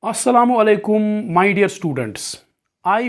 Assalamu alaikum my dear students. I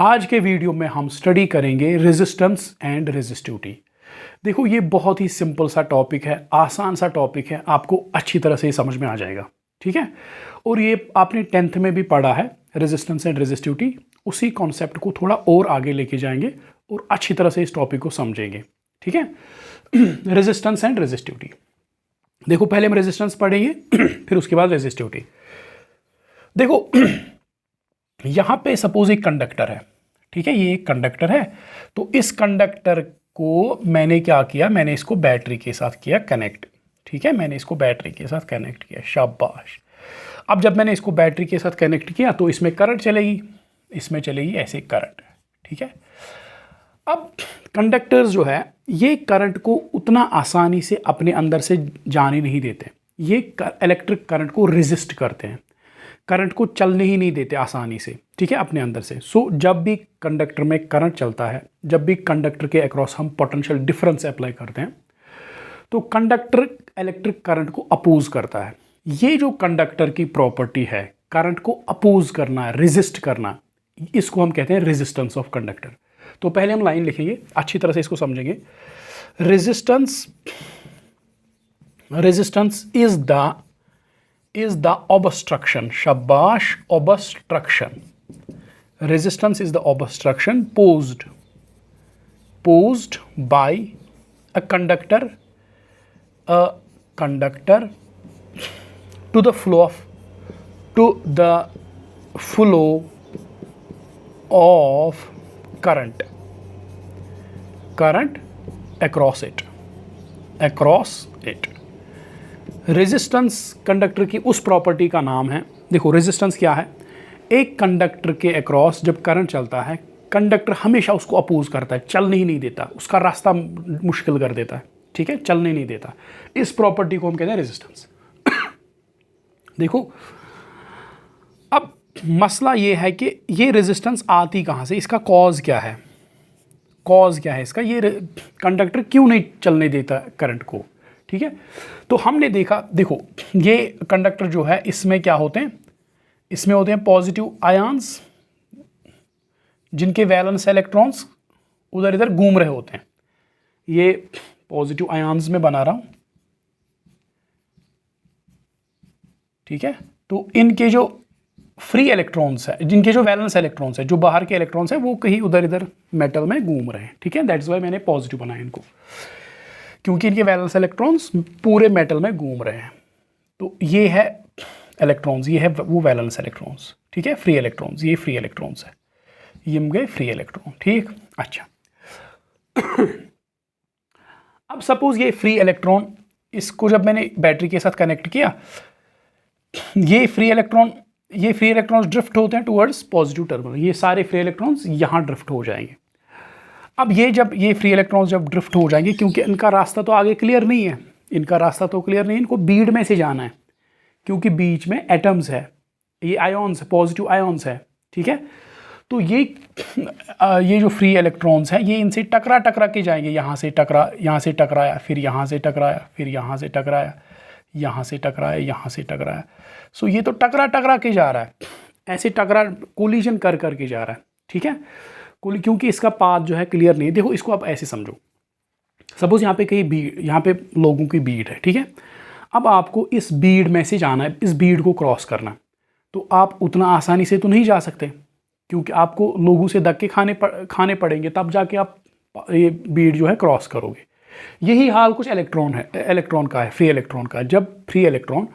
आज के video में हम स्टडी करेंगे रेजिस्टेंस एंड रेजिस्टिविटी. देखो ये बहुत ही सिंपल सा टॉपिक है, आसान सा टॉपिक है, आपको अच्छी तरह से समझ में आ जाएगा. ठीक है. और ये आपने 10th में भी पढ़ा है रेजिस्टेंस एंड रेजिस्टिविटी. उसी कॉन्सेप्ट को थोड़ा और आगे लेके जाएंगे और अच्छी तरह से इस टॉपिक को समझेंगे. ठीक है. Resistance and resistivity. देखो पहले हम रेजिस्टेंस पढ़ेंगे फिर उसके बाद रेजिस्टिविटी. देखो यहां पे सपोज एक कंडक्टर है. ठीक है, ये एक कंडक्टर है. तो इस कंडक्टर को मैंने क्या किया, मैंने इसको बैटरी के साथ किया कनेक्ट. ठीक है, मैंने इसको बैटरी के साथ कनेक्ट किया. शाबाश. अब जब मैंने इसको बैटरी के साथ कनेक्ट किया तो इसमें करंट चलेगी, इसमें चलेगी ऐसे करंट. ठीक है. अब कंडक्टर्स जो है ये करंट को उतना आसानी से अपने अंदर से जाने नहीं देते. ये इलेक्ट्रिक करंट को रेजिस्ट करते हैं, करंट को चलने ही नहीं देते आसानी से. ठीक है, अपने अंदर से. सो जब भी कंडक्टर में करंट चलता है, जब भी कंडक्टर के अक्रॉस हम पोटेंशियल डिफरेंस अप्लाई करते हैं तो कंडक्टर इलेक्ट्रिक करंट को अपोज करता है. ये जो कंडक्टर की प्रॉपर्टी है करंट को अपोज करना, रेजिस्ट करना, इसको हम कहते हैं रेजिस्टेंस ऑफ कंडक्टर. तो पहले हम लाइन लिखेंगे, अच्छी तरह से इसको समझेंगे. Resistance is the obstruction. शाबाश. Obstruction. Resistance is the obstruction posed by a conductor to the flow of current across it. Resistance conductor की उस प्रॉपर्टी का नाम है. देखो रेजिस्टेंस क्या है, एक कंडक्टर के अक्रॉस जब करंट चलता है कंडक्टर हमेशा उसको अपोज करता है, चलने ही नहीं देता, उसका रास्ता मुश्किल कर देता है. ठीक है, चलने नहीं देता. इस प्रॉपर्टी को हम कहते हैं रेजिस्टेंस. देखो अब मसला ये है कि ये रेजिस्टेंस आती कहाँ से, इसका कॉज क्या है, इसका ये कंडक्टर क्यों नहीं चलने देता करंट को. ठीक है, तो हमने देखा, देखो ये कंडक्टर जो है इसमें क्या होते हैं, इसमें होते हैं पॉजिटिव आयंस जिनके वैलेंस इलेक्ट्रॉन्स उधर इधर घूम रहे होते हैं. ये पॉजिटिव आयंस में बना रहा हूं. ठीक है, तो इनके जो फ्री इलेक्ट्रॉन्स है, जिनके जो वैलेंस इलेक्ट्रॉन्स है, जो बाहर के इलेक्ट्रॉन्स है वो कहीं उधर इधर मेटल में घूम रहे हैं. ठीक है, दैट्स वाई मैंने पॉजिटिव बनाया इनको, क्योंकि इनके वैलेंस इलेक्ट्रॉन्स पूरे मेटल में घूम रहे हैं. तो ये है इलेक्ट्रॉन्स, ये है वो वैलेंस इलेक्ट्रॉन्स. ठीक है, फ्री इलेक्ट्रॉन्स, ये फ्री इलेक्ट्रॉन्स है, ये गए फ्री इलेक्ट्रॉन. ठीक, अच्छा. अब सपोज ये फ्री इलेक्ट्रॉन, इसको जब मैंने बैटरी के साथ कनेक्ट किया, ये फ्री इलेक्ट्रॉन्स ड्रिफ्ट होते हैं टुवर्ड्स पॉजिटिव टर्मिनल. ये सारे फ्री इलेक्ट्रॉन्स यहाँ ड्रिफ्ट हो जाएंगे. अब ये फ्री इलेक्ट्रॉन्स जब ड्रिफ्ट हो जाएंगे, क्योंकि इनका रास्ता तो आगे क्लियर नहीं है, इनको बीड में से जाना है, क्योंकि बीच में एटम्स है, ये आयॉन्स, पॉजिटिव आयॉन्स है. ठीक है, तो ये जो फ्री इलेक्ट्रॉन्स हैं ये इनसे टकरा के जाएंगे. यहाँ से टकराया, फिर यहाँ से टकराया, फिर यहाँ से टकराया, यहाँ से टकराया, यहाँ से टकराया. सो ये तो टकरा के जा रहा है, ऐसे कोलिजन कर के जा रहा है. ठीक है, क्योंकि इसका पाथ जो है क्लियर नहीं. देखो इसको आप ऐसे समझो, सपोज यहाँ पे लोगों की भीड़ है. ठीक है, अब आपको इस भीड़ में से जाना है, इस भीड़ को क्रॉस करना, तो आप उतना आसानी से तो नहीं जा सकते, क्योंकि आपको लोगों से धक्के खाने पड़ेंगे, तब जाके आप ये भीड़ जो है क्रॉस करोगे. यही हाल कुछ इलेक्ट्रॉन का है, फ्री इलेक्ट्रॉन का. जब फ्री इलेक्ट्रॉन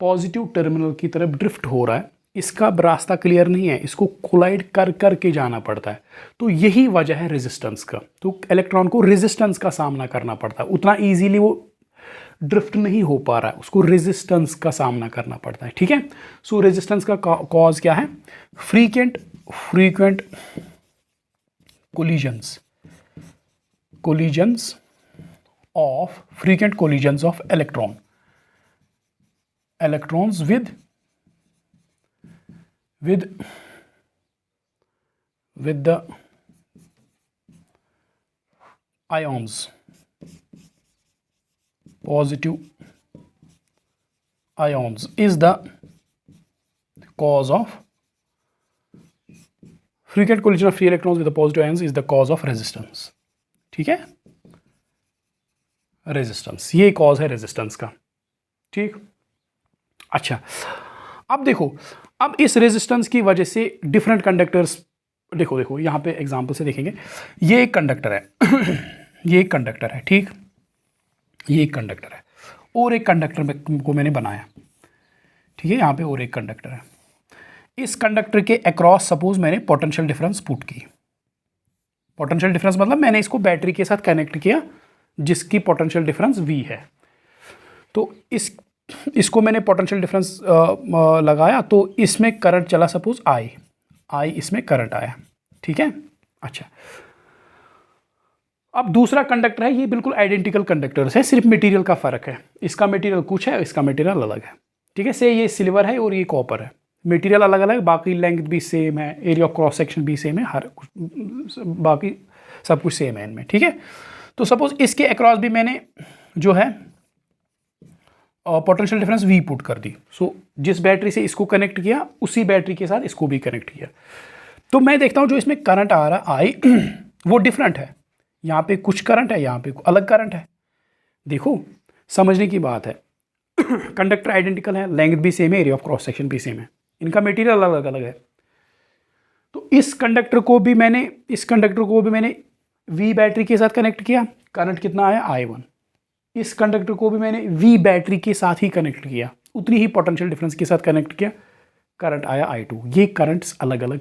पॉजिटिव टर्मिनल की तरफ ड्रिफ्ट हो रहा है, इसका रास्ता क्लियर नहीं है, इसको कोलाइड कर के जाना पड़ता है. तो यही वजह है रेजिस्टेंस का. तो इलेक्ट्रॉन को रेजिस्टेंस का सामना करना पड़ता है, उतना ईजीली वो ड्रिफ्ट नहीं हो पा रहा है, उसको रेजिस्टेंस का सामना करना पड़ता है. ठीक है, सो रेजिस्टेंस का कॉज क्या है, frequent collisions of electrons with the ions, positive ions is the cause of frequent collision of free electrons with the positive ions is the cause of resistance. ठीक है, रेजिस्टेंस, ये कॉज है resistance का. ठीक, अच्छा अब देखो, अब इस रेजिस्टेंस की वजह से डिफरेंट कंडक्टर्स, देखो यहाँ पे एग्जांपल से देखेंगे. ये एक कंडक्टर है ये एक कंडक्टर है, ठीक, ये एक कंडक्टर है और एक कंडक्टर को मैंने बनाया, ठीक है, यहाँ पे और एक कंडक्टर है. इस कंडक्टर के अक्रॉस सपोज मैंने पोटेंशियल डिफरेंस पुट की. पोटेंशियल डिफरेंस मतलब मैंने इसको बैटरी के साथ कनेक्ट किया जिसकी पोटेंशियल डिफरेंस V है. तो इसको मैंने पोटेंशियल डिफरेंस लगाया तो इसमें करंट चला सपोज I इसमें करंट आया. ठीक है, अच्छा अब दूसरा कंडक्टर है, ये बिल्कुल आइडेंटिकल कंडक्टर्स है, सिर्फ मटेरियल का फ़र्क है. इसका मटेरियल कुछ है, इसका मटेरियल अलग है. ठीक है, से ये सिल्वर है और ये कॉपर है, मटेरियल अलग अलग, बाकी लेंथ भी सेम है, एरिया ऑफ क्रॉस सेक्शन भी सेम है, हर कुछ बाकी सब कुछ सेम है इनमें. ठीक है, तो सपोज इसके अक्रॉस भी मैंने जो है पोटेंशियल डिफरेंस V पुट कर दी. सो जिस बैटरी से इसको कनेक्ट किया उसी बैटरी के साथ इसको भी कनेक्ट किया. तो मैं देखता हूँ जो इसमें करंट आ रहा है I वो डिफरेंट है. यहाँ पे कुछ करंट है, यहाँ पे अलग करंट है. देखो समझने की बात है, कंडक्टर आइडेंटिकल है, लेंथ भी सेम है, एरिया ऑफ क्रॉस सेक्शन भी सेम है, इनका मटेरियल अलग अलग है. तो इस कंडक्टर को भी मैंने V बैटरी के साथ कनेक्ट किया, करंट कितना आया I1. इस कंडक्टर को भी मैंने V बैटरी के साथ ही कनेक्ट किया, उतनी ही पोटेंशियल डिफरेंस के साथ कनेक्ट किया, करंट आया I2. ये करंट्स अलग अलग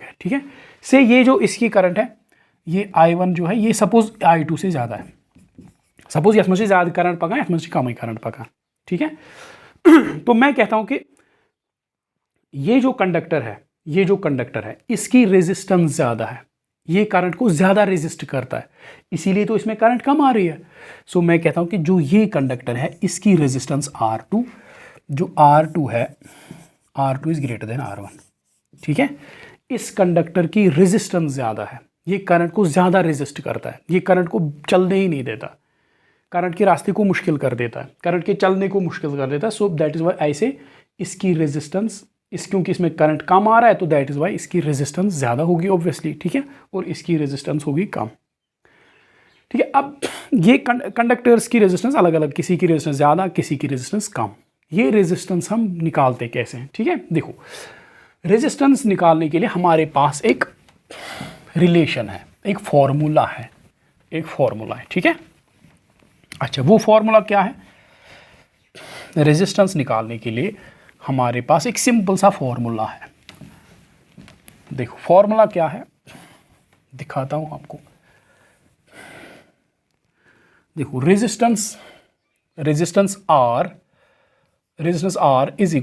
है. ठीक है, से ये जो इसकी करंट है ये I1 जो है ये सपोज I2 से ज़्यादा है, सपोज इसमें से ज़्यादा करंट पका, इसमें से कम ही करंट पका. ठीक है, तो मैं कहता हूँ कि ये जो कंडक्टर है इसकी रेजिस्टेंस ज़्यादा है, ये करंट को ज़्यादा रेजिस्ट करता है, इसीलिए तो इसमें करंट कम आ रही है. सो मैं कहता हूँ कि जो ये कंडक्टर है इसकी रेजिस्टेंस R2, जो R2 है, R2 is greater than R1. ठीक है, इस कंडक्टर की रेजिस्टेंस ज़्यादा है, ये करंट को ज़्यादा रेजिस्ट करता है, ये करंट को चलने ही नहीं देता, करंट के रास्ते को मुश्किल कर देता है, करंट के चलने को मुश्किल कर देता है. सो दैट इज़ वाई ऐसे इसकी रेजिस्टेंस, क्योंकि इसमें करंट कम आ रहा है तो दैट इज़ वाई इसकी रेजिस्टेंस ज़्यादा होगी ऑब्वियसली. ठीक है, और इसकी रेजिस्टेंस होगी कम. ठीक है, अब ये कंडक्टर्स की रेजिस्टेंस अलग अलग, किसी की रेजिस्टेंस ज़्यादा, किसी की रेजिस्टेंस कम. ये रेजिस्टेंस हम निकालते कैसे हैं? ठीक है, देखो रेजिस्टेंस निकालने के लिए हमारे पास एक रिलेशन है, एक फॉर्मूला है. ठीक है, अच्छा वो फॉर्मूला क्या है? रेजिस्टेंस निकालने के लिए हमारे पास एक सिंपल सा फॉर्मूला है. देखो फॉर्मूला क्या है, दिखाता हूं आपको. देखो resistance R is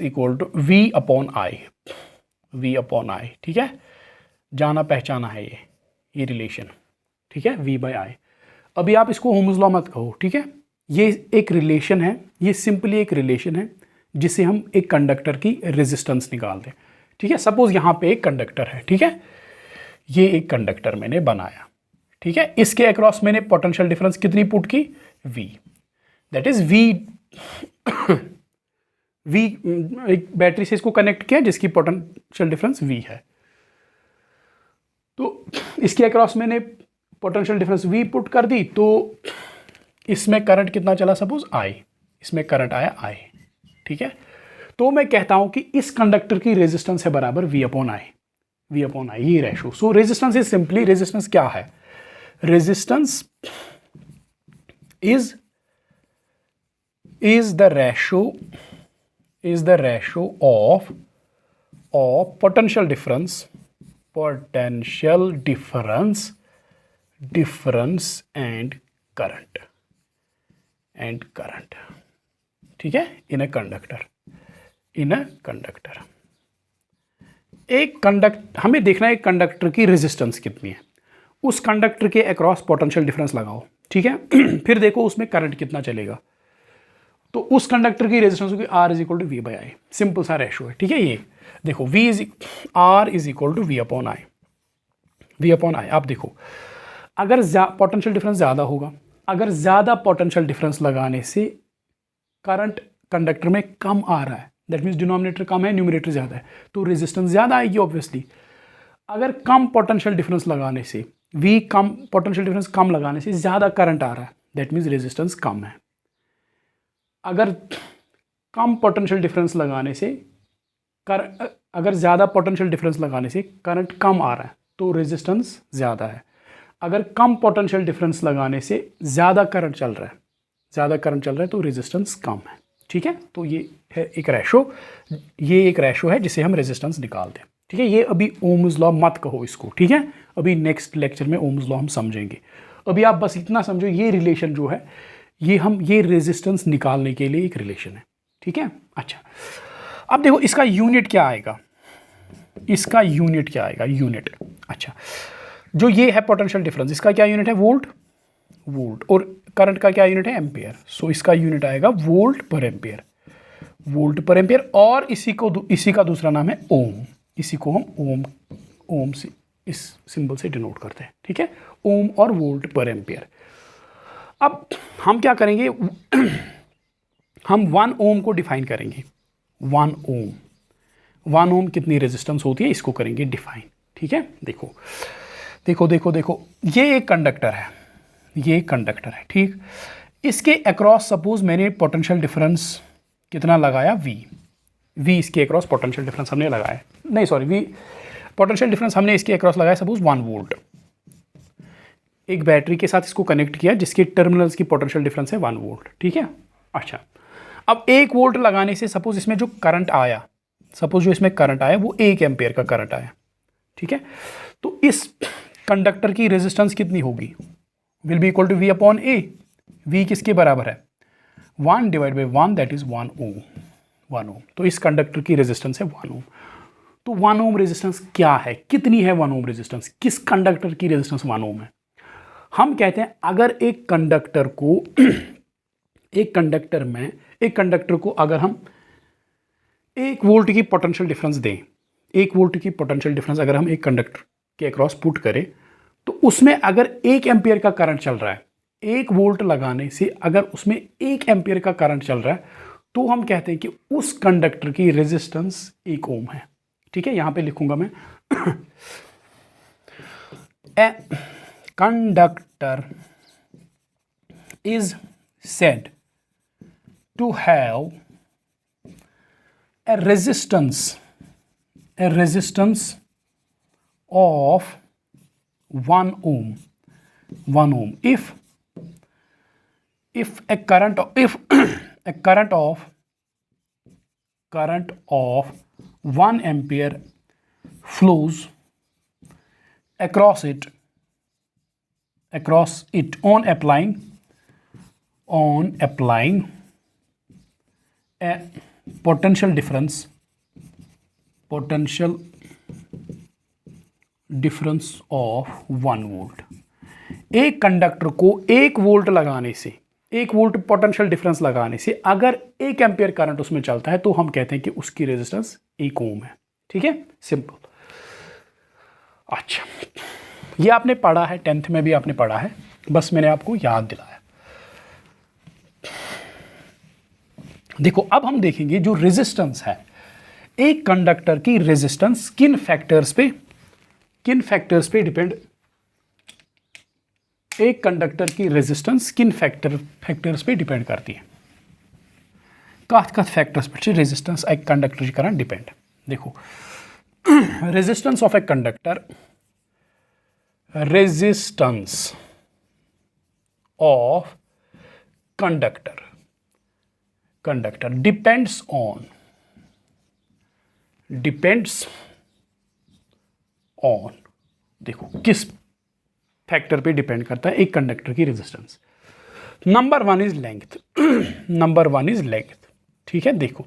equal to V upon I. ठीक है, जाना पहचाना है ये रिलेशन. ठीक है, V बाई I. अभी आप इसको ओम्स लॉ मत कहो. ठीक है, ये एक रिलेशन है, ये सिंपली एक रिलेशन है जिससे हम एक कंडक्टर की रेजिस्टेंस निकालते हैं. ठीक है, सपोज यहाँ पे एक कंडक्टर है. ठीक है, ये एक कंडक्टर मैंने बनाया. ठीक है, इसके अक्रॉस मैंने पोटेंशियल डिफरेंस कितनी पुट की? V. दैट इज V एक बैटरी से इसको कनेक्ट किया जिसकी पोटेंशियल डिफरेंस V है. तो इसके अक्रॉस मैंने पोटेंशियल डिफरेंस V पुट कर दी, तो इसमें करंट कितना चला? सपोज I, इसमें करंट आया I. ठीक है, तो मैं कहता हूं कि इस कंडक्टर की रेजिस्टेंस है बराबर V अपॉन I, ये ratio. So resistance is simply, resistance क्या है? Resistance is the ratio of potential difference and current. ठीक है, इन अ कंडक्टर. हमें देखना है एक कंडक्टर की रेजिस्टेंस कितनी है, उस कंडक्टर के अक्रॉस पोटेंशियल डिफरेंस लगाओ. ठीक है, फिर देखो उसमें करंट कितना चलेगा. तो उस कंडक्टर की रेजिस्टेंस होगी R is equal to V by I. Simple सा रेशो है. ठीक है, ये देखो R is equal to V upon I. आप देखो अगर पोटेंशियल डिफरेंस ज़्यादा होगा, अगर ज़्यादा पोटेंशियल डिफरेंस लगाने से करंट कंडक्टर में कम आ रहा है, दैट मीन्स डिनोमिनेटर कम है, न्यूमरेटर ज़्यादा है, तो रेजिस्टेंस ज़्यादा आएगी ऑब्वियसली। अगर कम पोटेंशियल डिफरेंस लगाने से, वी कम पोटेंशियल डिफरेंस कम लगाने से ज़्यादा करंट आ रहा है, दैट मीन्स रेजिस्टेंस कम है। अगर कम पोटेंशियल डिफरेंस लगाने से अगर ज़्यादा पोटेंशियल डिफरेंस लगाने से करंट कम आ रहा है तो रेजिस्टेंस ज़्यादा है। अगर कम पोटेंशियल डिफरेंस लगाने से ज़्यादा करंट चल रहा है तो रेजिस्टेंस कम है। ठीक है, तो ये है एक रेशो है जिसे हम रेजिस्टेंस निकालते हैं। ठीक है, ये अभी ओम्स लॉ मत कहो इसको, ठीक है, अभी नेक्स्ट लेक्चर में ओम्स लॉ हम समझेंगे। अभी आप बस इतना समझो, ये रिलेशन जो है ये रेजिस्टेंस निकालने के लिए एक रिलेशन है। ठीक है, अच्छा अब देखो इसका यूनिट क्या आएगा, यूनिट। अच्छा, जो ये है पोटेंशियल डिफरेंस, इसका क्या यूनिट है, वोल्ट, और करंट का क्या यूनिट है, एम्पियर। सो इसका यूनिट आएगा वोल्ट पर एम्पियर, और इसी का दूसरा नाम है ओम। इसी को हम ओम से, इस सिंबल से डिनोट करते हैं। ठीक है, ओम और वोल्ट पर एम्पियर। अब हम क्या करेंगे, हम 1 ओम को डिफाइन करेंगे। 1 ओम कितनी रेजिस्टेंस होती है, इसको करेंगे डिफाइन। ठीक है, देखो, ये एक कंडक्टर है, ठीक। इसके अक्रॉस सपोज मैंने पोटेंशियल डिफरेंस कितना लगाया, वी इसके अक्रॉस पोटेंशियल डिफरेंस हमने लगाया, नहीं सॉरी, पोटेंशियल डिफरेंस हमने इसके अक्रॉस लगाया सपोज 1 वोल्ट। एक बैटरी के साथ इसको कनेक्ट किया जिसके टर्मिनल्स की पोटेंशियल डिफरेंस है 1 वोल्ट। ठीक है, अच्छा अब 1 वोल्ट लगाने से सपोज इसमें जो करंट आया, वो 1 एम्पियर का करंट आया। ठीक है, तो इस कंडक्टर की रेजिस्टेंस कितनी होगी, will be equal to V upon A. V किसके बराबर है, 1 divide by 1 that is 1 ohm. तो इस कंडक्टर की रेजिस्टेंस है 1 ओम। तो 1 ओम रेजिस्टेंस क्या है, कितनी है 1 ओम रेजिस्टेंस, किस कंडक्टर की रेजिस्टेंस 1 ओम है। हम कहते हैं अगर एक कंडक्टर को अगर हम 1 वोल्ट की पोटेंशियल डिफरेंस दें, 1 वोल्ट की पोटेंशियल डिफरेंस अगर हम एक कंडक्टर के अक्रॉस पुट करें, तो उसमें अगर 1 एम्पियर का करंट चल रहा है, 1 वोल्ट लगाने से अगर उसमें 1 एम्पियर का करंट चल रहा है, तो हम कहते हैं कि उस कंडक्टर की रेजिस्टेंस 1 ओम है। ठीक है, यहां पे लिखूंगा मैं a conductor is said to have a resistance of 1 ohm if a current of 1 ampere flows across it on applying a potential difference of 1 volt. एक कंडक्टर को 1 वोल्ट लगाने से, 1 वोल्ट पोटेंशियल डिफरेंस लगाने से अगर 1 एम्पियर करंट उसमें चलता है, तो हम कहते हैं कि उसकी रेजिस्टेंस 1 ओम है। ठीक है, सिंपल। अच्छा, ये आपने पढ़ा है, 10th में भी आपने पढ़ा है, बस मैंने आपको याद दिलाया। देखो अब हम देखेंगे जो रेजिस्टेंस है, एक कंडक्टर की रेजिस्टेंस किन फैक्टर्स पे डिपेंड, एक कंडक्टर की रेजिस्टेंस किन फैक्टर्स पे डिपेंड करती है, कत फैक्टर्स पे रेजिस्टेंस एक कंडक्टर करन डिपेंड। देखो resistance of a conductor, resistance of conductor depends on देखो किस फैक्टर पे डिपेंड करता है एक कंडक्टर की रेजिस्टेंस। नंबर 1 इज लेंथ, ठीक है, देखो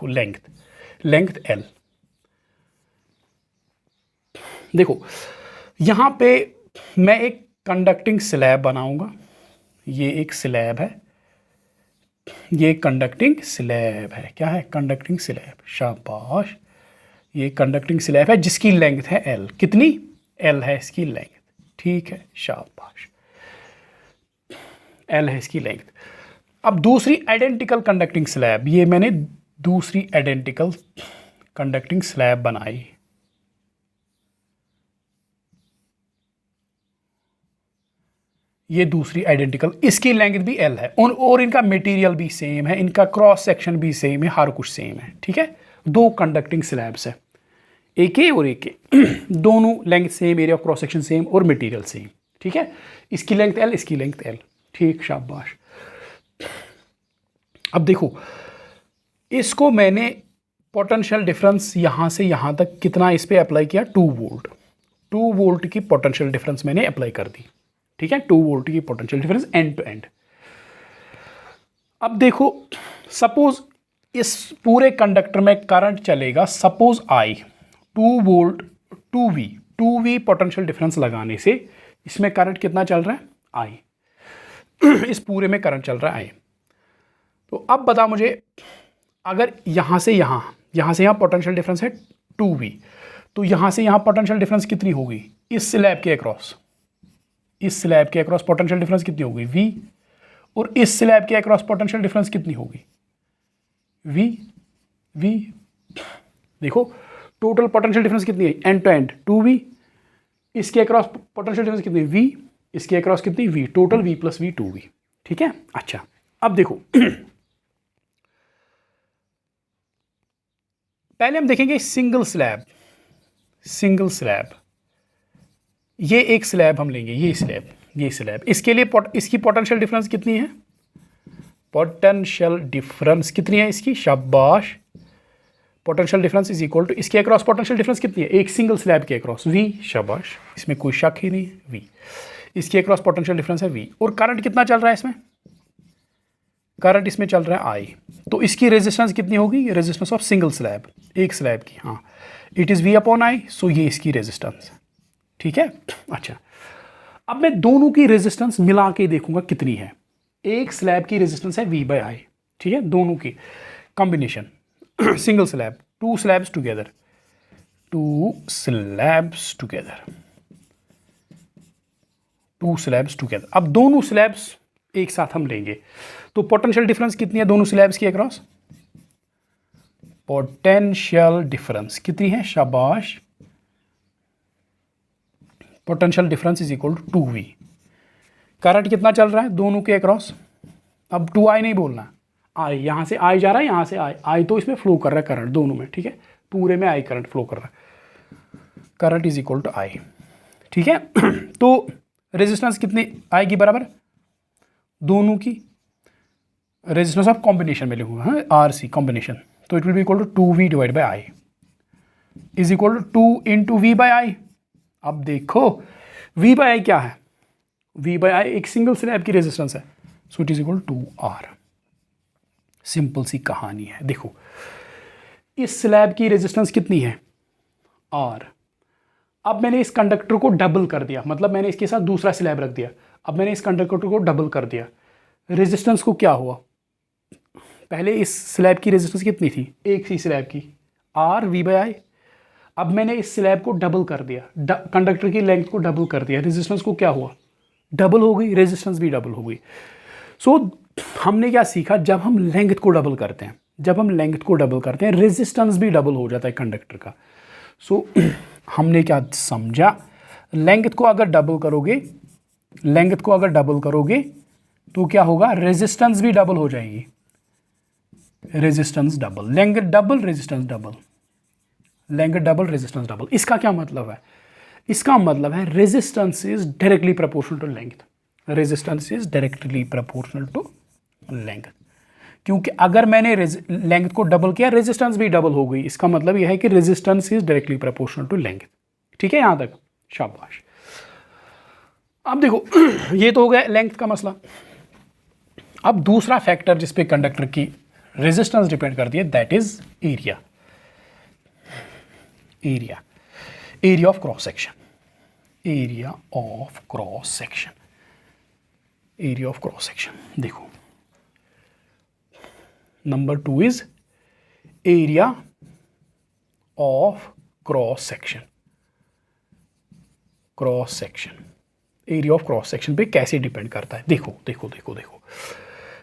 लेंथ L। देखो यहां पे मैं एक कंडक्टिंग स्लैब बनाऊंगा, ये एक स्लैब है, ये कंडक्टिंग स्लैब है, क्या है, कंडक्टिंग स्लैब, शाबाश। ये कंडक्टिंग स्लैब है जिसकी लेंथ है L, कितनी, L है इसकी लेंथ, ठीक है, शाबाश, L है इसकी लेंथ। अब दूसरी आइडेंटिकल कंडक्टिंग स्लैब, ये मैंने दूसरी आइडेंटिकल कंडक्टिंग स्लैब बनाई। ये दूसरी आइडेंटिकल, इसकी लेंथ भी एल है और इनका मटेरियल भी सेम है, इनका क्रॉस सेक्शन भी सेम है, हर कुछ सेम है। ठीक है, दो कंडक्टिंग स्लैब्स है, एक ए और एक ए दोनों length same, area of cross section same और मटेरियल सेम। ठीक है, इसकी लेंथ एल, इसकी लेंथ एल। ठीक, शाबाश। अब देखो, इसको मैंने पोटेंशियल डिफरेंस यहाँ से यहाँ तक कितना इस पे अप्लाई किया, 2 वोल्ट। 2 वोल्ट की पोटेंशियल डिफरेंस मैंने अप्लाई कर दी। ठीक है, 2 वोल्ट की potential difference end to end. अब देखो, सपोज इस पूरे कंडक्टर में करंट चलेगा, suppose I 2 volt 2V potential difference लगाने से इसमें करंट कितना चल रहा है, आई। इस पूरे में करंट चल रहा है आई। तो अब बता मुझे, अगर यहाँ से यहाँ पोटेंशियल डिफरेंस है 2V, तो यहाँ से यहाँ पोटेंशियल डिफरेंस कितनी होगी, इस स्लैब के अक्रॉस, इस स्लैब के अक्रॉस पोटेंशियल डिफरेंस कितनी होगी, V। और इस स्लैब के अक्रॉस पोटेंशियल डिफरेंस कितनी होगी, V। देखो, टोटल पोटेंशियल डिफरेंस कितनी है, एंड टू एंड 2V। इसके अक्रॉस पोटेंशियल डिफरेंस कितनी, V। इसके अक्रॉस कितनी, V। Total V plus V 2V। ठीक है, अच्छा। अब देखो पहले हम देखेंगे सिंगल स्लैब। ये एक स्लैब हम लेंगे, ये स्लैब, इसके लिए इसकी पोटेंशियल डिफरेंस कितनी है, पोटेंशियल डिफरेंस कितनी है इसकी, शाबाश। Potential difference is equal to, इसके अक्रॉस पोटेंशियल डिफरेंस कितनी है, एक सिंगल स्लैब के अक्रॉस, V, शाबाश, इसमें कोई शक ही नहीं, V। इसके अक्रॉस पोटेंशियल डिफरेंस है V। और करंट कितना चल रहा है इसमें, करंट इसमें चल रहा है I। तो इसकी रेजिस्टेंस कितनी होगी, रेजिस्टेंस ऑफ सिंगल स्लैब, एक स्लैब की, हाँ, it is V upon I। सो ये इसकी रेजिस्टेंस। ठीक है, अच्छा। अब मैं दोनों की रेजिस्टेंस मिला के देखूंगा कितनी है। एक स्लैब की रेजिस्टेंस है V बाई I। ठीक है, दोनों की combination, single slab, 2 slabs together, 2 slabs together. अब दोनों स्लैब्स एक साथ हम लेंगे, तो पोटेंशियल डिफरेंस कितनी है दोनों स्लैब्स के अक्रॉस, पोटेंशियल डिफरेंस कितनी है, शाबाश। Potential difference is equal to 2V। Current कितना चल रहा है दोनों के अक्रॉस, अब 2I नहीं बोलना, I, यहाँ से I जा रहा है, यहाँ से I तो इसमें फ्लो कर रहा है करंट दोनों में। ठीक है, पूरे में I करंट फ्लो कर रहा है, current is equal to I। ठीक है, तो रेजिस्टेंस कितनी I की बराबर, दोनों की रेजिस्टेंस ऑफ कॉम्बिनेशन में लिखूंगा, हाँ, RC कॉम्बिनेशन, तो it will be equal to 2V divide by I is equal to 2 into V by I। अब देखो V बाई I क्या है, V बाई I एक सिंगल स्लैब की रेजिस्टेंस है, so it is equal to 2R। Simple सी कहानी है। देखो, इस स्लैब की रेजिस्टेंस कितनी है, R। अब मैंने इस कंडक्टर को डबल कर दिया, मतलब मैंने इसके साथ दूसरा स्लैब रख दिया, अब मैंने इस कंडक्टर को डबल कर दिया, रेजिस्टेंस को क्या हुआ, पहले इस स्लैब की रेजिस्टेंस कितनी थी, एक सी स्लैब की, R V बाई I। अब मैंने इस स्लैब को डबल कर दिया, कंडक्टर की लेंथ को डबल कर दिया, रेजिस्टेंस को क्या हुआ, डबल हो गई, रेजिस्टेंस भी डबल हो गई। सो हमने क्या सीखा, जब हम लेंथ को डबल करते हैं, रेजिस्टेंस भी डबल हो जाता है कंडक्टर का। सो हमने क्या समझा, लेंथ को अगर डबल करोगे तो क्या होगा, रेजिस्टेंस भी डबल हो जाएगी, resistance double, length double, resistance double, length double, resistance double. इसका क्या मतलब है, इसका मतलब है resistance is directly proportional to length, क्योंकि अगर मैंने लेंथ को डबल किया, रेजिस्टेंस भी डबल हो गई, इसका मतलब यह है कि resistance is directly proportional to length. ठीक है, यहां तक, शाबाश। अब देखो, ये तो हो गया लेंथ का मसला। अब दूसरा फैक्टर जिस पे कंडक्टर की रेजिस्टेंस डिपेंड करती है, that is area of cross section, area of cross section. देखो, number 2 is area of cross section. Area of cross section पे कैसे डिपेंड करता है, देखो।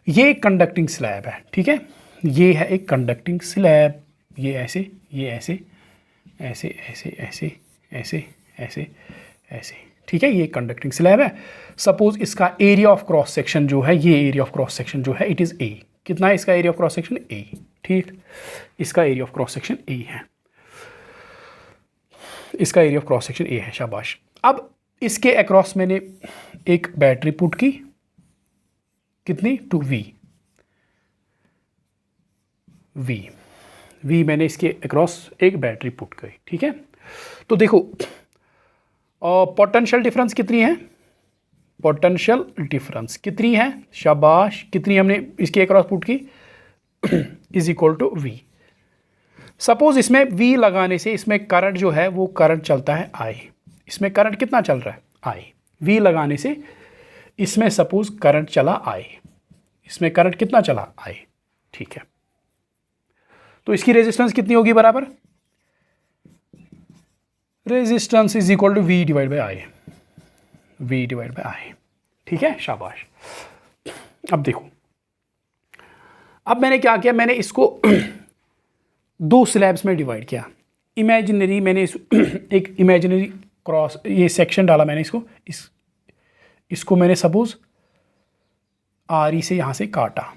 ये एक कंडक्टिंग स्लैब है, ठीक है, ये है एक कंडक्टिंग स्लैब, ये ऐसे, ये ऐसे ऐसे ऐसे ऐसे ऐसे ऐसे ऐसे, ठीक है, ये कंडक्टिंग स्लैब है। सपोज इसका एरिया ऑफ क्रॉस सेक्शन जो है, ये एरिया ऑफ क्रॉस सेक्शन जो है इट इज़ ए। कितना है इसका एरिया ऑफ क्रॉस सेक्शन? ए, ठीक, इसका area of cross section A है, इसका area of cross section A है, शाबाश। अब इसके अक्रॉस मैंने एक बैटरी पुट की, कितनी? टू वी, वी वी मैंने इसके अक्रॉस एक बैटरी पुट की, ठीक है। तो देखो पोटेंशियल डिफरेंस कितनी है? पोटेंशियल डिफरेंस कितनी है? शाबाश, कितनी हमने इसके अक्रॉस पुट की? Is equal to V. Suppose इसमें वी लगाने से इसमें करंट जो है वो करंट चलता है आई, इसमें करंट कितना चल रहा है? आई। वी लगाने से इसमें सपोज करंट चला आई, इसमें करंट कितना चला? आई, ठीक है। तो इसकी रेजिस्टेंस कितनी होगी? बराबर resistance is equal to V divide by I, V divide by I, ठीक है, शाबाश। अब देखो, अब मैंने क्या किया, मैंने इसको दो स्लैब्स में डिवाइड किया। इमेजिनरी मैंने एक इमेजिनरी क्रॉस ये सेक्शन डाला मैंने, इसको मैंने सपोज आर ई से यहाँ से काटा,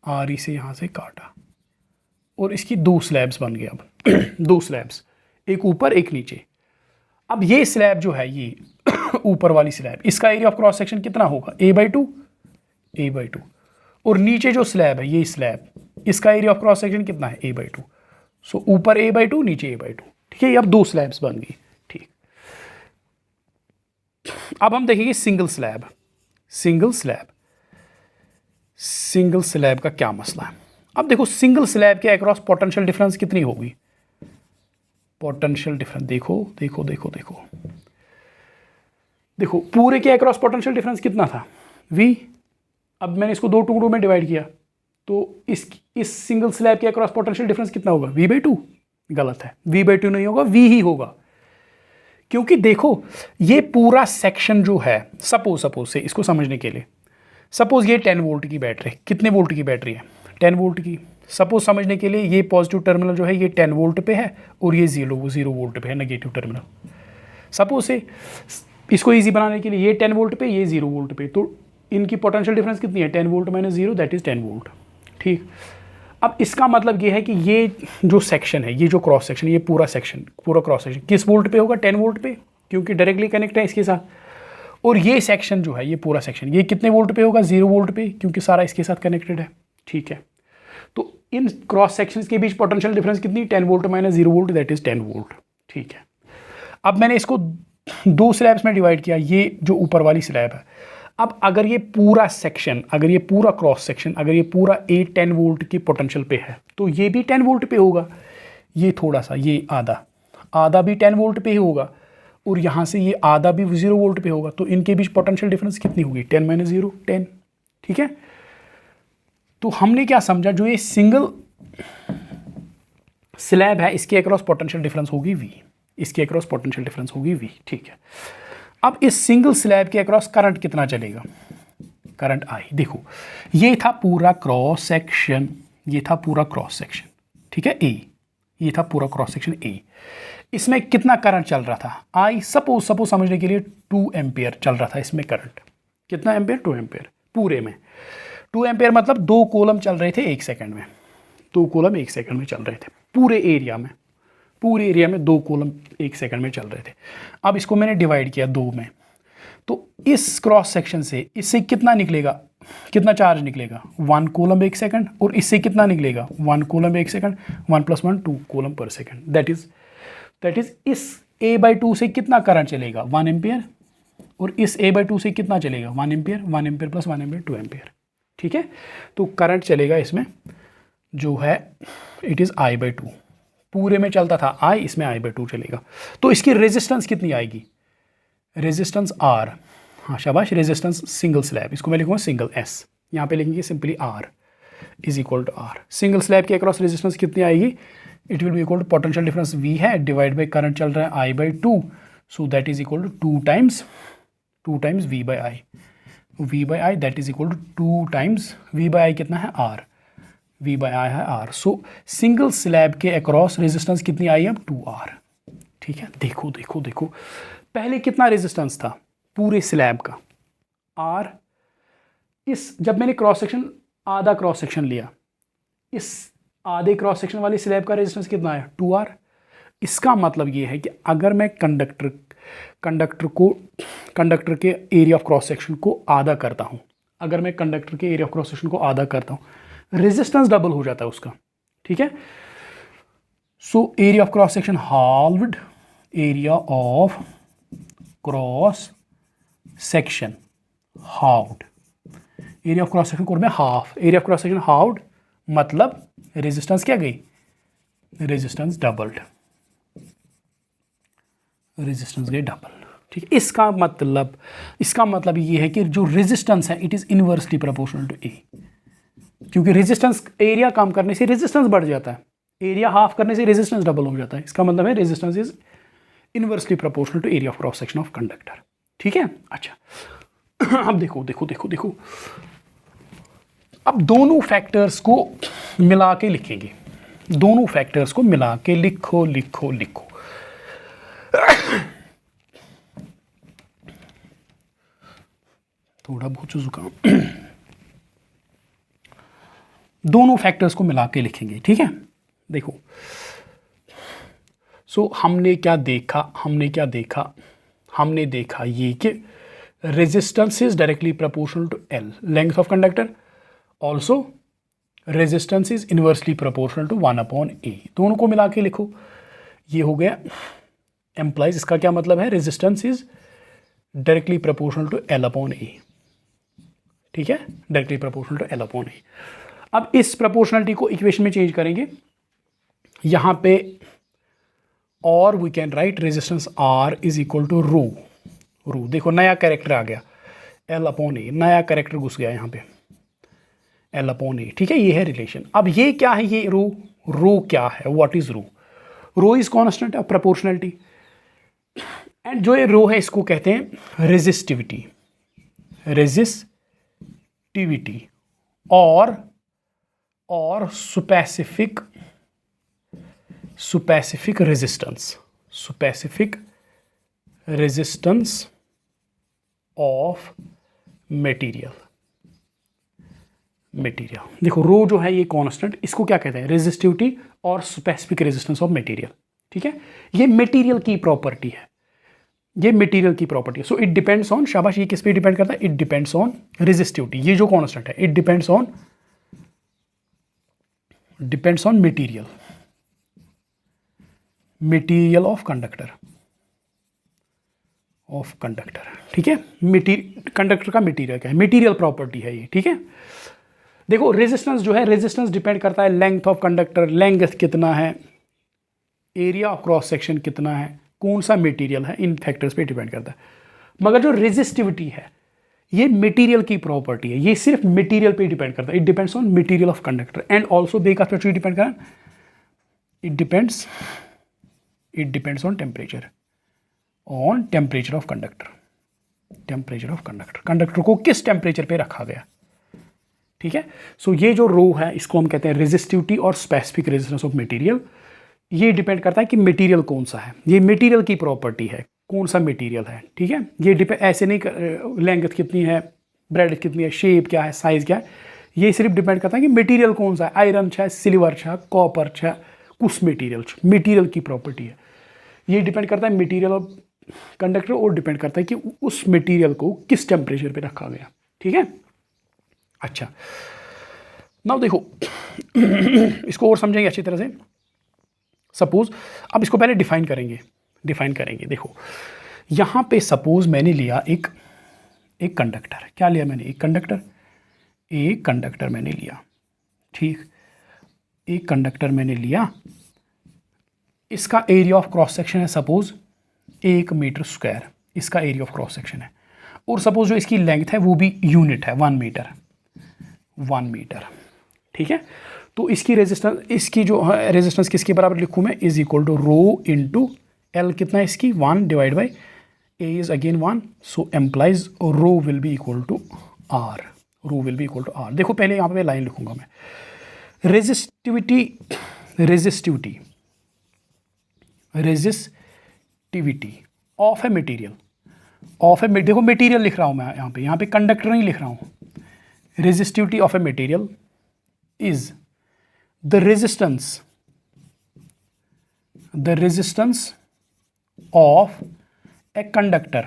आर ई से यहाँ से काटा, और इसकी दो स्लैब्स बन गए। अब दो स्लैब्स, एक ऊपर एक नीचे। अब ये स्लैब जो है, ये ऊपर वाली स्लैब, इसका एरिया ऑफ क्रॉस सेक्शन कितना होगा? a/2, a/2। और नीचे जो स्लैब है, ये स्लैब, इसका एरिया ऑफ क्रॉस सेक्शन कितना है? a/2। सो ऊपर a/2, नीचे a/2, ठीक है। ये अब दो स्लैब्स बन गई, ठीक। अब हम देखेंगे single slab, single slab, single slab का क्या मसला है। अब देखो, सिंगल स्लैब के अक्रॉस पोटेंशियल डिफरेंस कितनी होगी? पोटेंशियल डिफरेंस देखो देखो देखो देखो देखो, पूरे के अक्रॉस पोटेंशियल डिफरेंस कितना था? V। अब मैंने इसको दो टुकड़ों में डिवाइड किया, तो इस सिंगल स्लैब के अक्रॉस पोटेंशियल डिफरेंस कितना होगा? V/2। गलत है, V/2 नहीं होगा, V ही होगा। क्योंकि देखो, ये पूरा सेक्शन जो है, सपोज से इसको समझने के लिए, सपोज ये 10 वोल्ट की बैटरी, कितने वोल्ट की बैटरी है? 10 वोल्ट की। सपोज समझने के लिए ये पॉजिटिव टर्मिनल जो है ये 10 वोल्ट पे है, और ये 0 वोल्ट पे है नेगेटिव टर्मिनल। सपोज से इसको इजी बनाने के लिए ये 10 वोल्ट पे, ये 0 वोल्ट पे, तो इनकी पोटेंशियल डिफरेंस कितनी है? 10 volt minus 0 that is 10 volt, ठीक। अब इसका मतलब ये है कि ये जो सेक्शन है, ये जो क्रॉस सेक्शन, ये पूरा सेक्शन, पूरा क्रॉस सेक्शन किस वोल्ट पे होगा? 10 वोल्ट पे, क्योंकि डायरेक्टली कनेक्ट है इसके साथ। और ये सेक्शन जो है, ये पूरा सेक्शन, ये कितने वोल्ट पे होगा? 0 वोल्ट पे, क्योंकि सारा इसके साथ कनेक्टेड है, ठीक है। तो इन क्रॉस सेक्शंस के बीच पोटेंशियल डिफरेंस कितनी? 10 volt minus 0 volt that is 10 volt, ठीक है। अब मैंने इसको दो स्लैब्स में डिवाइड किया, ये जो ऊपर वाली स्लैब है। अब अगर ये पूरा सेक्शन, अगर ये पूरा क्रॉस सेक्शन, अगर ये पूरा 10 वोल्ट की पोटेंशियल पे है, तो ये भी 10 वोल्ट पे होगा। ये थोड़ा सा, ये आधा भी 10 वोल्ट पे ही होगा, और यहाँ से ये आधा भी 0 वोल्ट पे होगा। तो इनके बीच पोटेंशियल डिफरेंस कितनी होगी? 10 माइनस 0 10, ठीक है। तो हमने क्या समझा, जो ये सिंगल स्लैब है इसके अक्रॉस पोटेंशियल डिफरेंस होगी V, इसके अक्रॉस पोटेंशियल डिफरेंस होगी V, ठीक है। अब इस सिंगल स्लैब के अक्रॉस करंट कितना चलेगा? Current I। देखो, ये था पूरा क्रॉस सेक्शन, ये था पूरा क्रॉस सेक्शन, ठीक है, A, ये था पूरा क्रॉस सेक्शन A। इसमें कितना करंट चल रहा था? I सपोज समझने के लिए 2 एम्पियर चल रहा था इसमें करंट। कितना एम्पियर? 2 एम्पियर पूरे में। 2 एम्पियर मतलब 2 कॉलम चल रहे थे 1 सेकंड में, 2 कॉलम 1 सेकंड में चल रहे थे पूरे एरिया में, पूरे एरिया में 2 कॉलम 1 सेकंड में चल रहे थे। अब इसको मैंने डिवाइड किया 2 में, तो इस क्रॉस सेक्शन से इससे कितना निकलेगा, कितना चार्ज निकलेगा? 1 कॉलम 1 सेकंड, और इससे कितना निकलेगा? 1 कॉलम 1 सेकंड, 1 + 1 2 कॉलम पर सेकंड, दैट इज इस A/2 से कितना करंट चलेगा? 1 एम्पियर, और इस A/2 से कितना चलेगा? 1 एम्पियर, 1 एम्पियर + 1 एम्पियर 2 एम्पियर, ठीक है। तो करंट चलेगा इसमें जो है इट इज़ I/2, पूरे में चलता था I, इसमें I/2 चलेगा। तो इसकी रेजिस्टेंस कितनी आएगी? रेजिस्टेंस R, हाँ शाबाश, रेजिस्टेंस सिंगल स्लैब, इसको मैं लिखूँगा सिंगल S, यहाँ पे लिखेंगे simply R is equal to R। Single slab के अक्रॉस रेजिस्टेंस कितनी आएगी? It will be equal to potential difference V है डिवाइड बाई करंट चल रहा है I/2, so that is equal to 2 times V/I, V by I that is equal to 2 times V by I कितना है R, V by I है R. So single slab के across resistance कितनी आई अब 2R। ठीक है, देखो देखो देखो, पहले कितना रेजिस्टेंस था पूरे स्लैब का R, इस जब मैंने क्रॉस सेक्शन आधा क्रॉस सेक्शन लिया, इस आधे क्रॉस सेक्शन वाले स्लैब का रेजिस्टेंस कितना है 2R। इसका मतलब ये है कि अगर मैं कंडक्टर के एरिया ऑफ क्रॉस सेक्शन को आधा करता हूँ, अगर मैं कंडक्टर के एरिया ऑफ क्रॉस सेक्शन को आधा करता हूँ, रेजिस्टेंस डबल हो जाता है उसका। ठीक है, so area of cross section halved, area of cross section halved, area of cross section को मैं half, area of cross section halved मतलब रेजिस्टेंस क्या गई, रेजिस्टेंस डबल्ड, रेजिस्टेंस गई डबल। ठीक है, इसका मतलब ये है कि जो रेजिस्टेंस है it is inversely proportional to A, क्योंकि रेजिस्टेंस एरिया कम करने से रेजिस्टेंस बढ़ जाता है, एरिया हाफ करने से रेजिस्टेंस डबल हो जाता है। इसका मतलब है resistance is inversely proportional to area of cross section of conductor. ठीक है, अच्छा अब देखो देखो देखो देखो, अब दोनों फैक्टर्स को मिला के लिखेंगे, दोनों फैक्टर्स को मिला के लिखो लिखो लिखो। थोड़ा बहुत जुकाम, दोनों फैक्टर्स को मिला के लिखेंगे। ठीक है, देखो सो हमने क्या देखा, हमने देखा ये कि resistance is directly proportional to L, length of conductor, also resistance is inversely proportional to 1/A। दोनों को मिला के लिखो, ये हो गया एम्प्लाइज, इसका क्या मतलब है, resistance is directly proportional to L/A। ठीक है, डायरेक्टली प्रोपोर्शनल टू L/A। अब इस प्रोपोर्शनलिटी को इक्वेशन में चेंज करेंगे, यहां पे और we can write resistance R is equal to rho, देखो नया कैरेक्टर आ गया L/A, नया कैरेक्टर घुस गया यहाँ पे L/A। ठीक है, ये है रिलेशन। अब ये क्या है, ये रो क्या है, what is rho is constant of proportionality, and जो ये रो है इसको कहते हैं रेजिस्टिविटी और स्पेसिफिक रेजिस्टेंस ऑफ मटेरियल। देखो रो जो है ये कांस्टेंट, इसको क्या कहते हैं, रेजिस्टिविटी और स्पेसिफिक रेजिस्टेंस ऑफ मटेरियल। ठीक है, ये मटेरियल की प्रॉपर्टी है, सो इट डिपेंड्स ऑन, शाबाश, ये किस पे डिपेंड करता है, इट डिपेंड्स ऑन रेजिस्टिविटी, ये जो कांस्टेंट है it depends on material of conductor. ठीक है, कंडक्टर का मटेरियल क्या है, मटेरियल प्रॉपर्टी है ये। ठीक है, देखो रेजिस्टेंस जो है, रेजिस्टेंस डिपेंड करता है लेंथ ऑफ कंडक्टर, लेंथ कितना है, एरिया ऑफ क्रॉस सेक्शन कितना है, कौन सा मटेरियल है, इन फैक्टर्स पे डिपेंड करता है। मगर जो रेजिस्टिविटी है ये मटेरियल की प्रॉपर्टी है, ये सिर्फ मटेरियल पे डिपेंड करता है, it depends on material of conductor and also back of depend कर, it depends on temperature of conductor को किस टेम्परेचर पे रखा गया। ठीक है, सो ये जो रो है इसको हम कहते हैं रेजिस्टिविटी और स्पेसिफिक रेजिस्टेंस ऑफ मटेरियल। ये डिपेंड करता है कि मटेरियल कौन सा है, ये मटेरियल की प्रॉपर्टी है, कौन सा मटेरियल है। ठीक है, ये ऐसे नहीं लेंथ कितनी है, ब्रेड कितनी है, शेप क्या है, साइज क्या है, ये सिर्फ डिपेंड करता है कि मटेरियल कौन सा है, आयरन है, सिल्वर है, कॉपर है, कुछ मटेरियल की प्रॉपर्टी है। ये डिपेंड करता है मटेरियल ऑफ कंडक्टर और डिपेंड करता है कि उस मटेरियल को किस टेम्परेचर पे रखा गया। ठीक है, अच्छा नाउ देखो इसको और समझेंगे अच्छी तरह से। सपोज अब इसको पहले डिफाइन करेंगे। देखो यहाँ पे सपोज मैंने लिया एक कंडक्टर, क्या लिया मैंने, एक कंडक्टर मैंने लिया। ठीक, एक कंडक्टर मैंने लिया, इसका एरिया ऑफ क्रॉस सेक्शन है सपोज 1 मीटर स्क्वायर, इसका एरिया ऑफ क्रॉस सेक्शन है, और सपोज जो इसकी लेंथ है वो भी यूनिट है 1 मीटर। ठीक है, तो इसकी रेजिस्टेंस किसके बराबर लिखूँ मैं, is equal to rho into L, कितना है इसकी 1 divide by A is again 1, so implies rho will be equal to R, rho will be equal to R. देखो पहले यहाँ पे लाइन लिखूंगा मैं, रेजिस्टिविटी ऑफ ए मटेरियल, देखो मटेरियल लिख रहा हूँ मैं यहाँ पे कंडक्टर नहीं लिख रहा हूँ। Resistivity of a material is the resistance of a conductor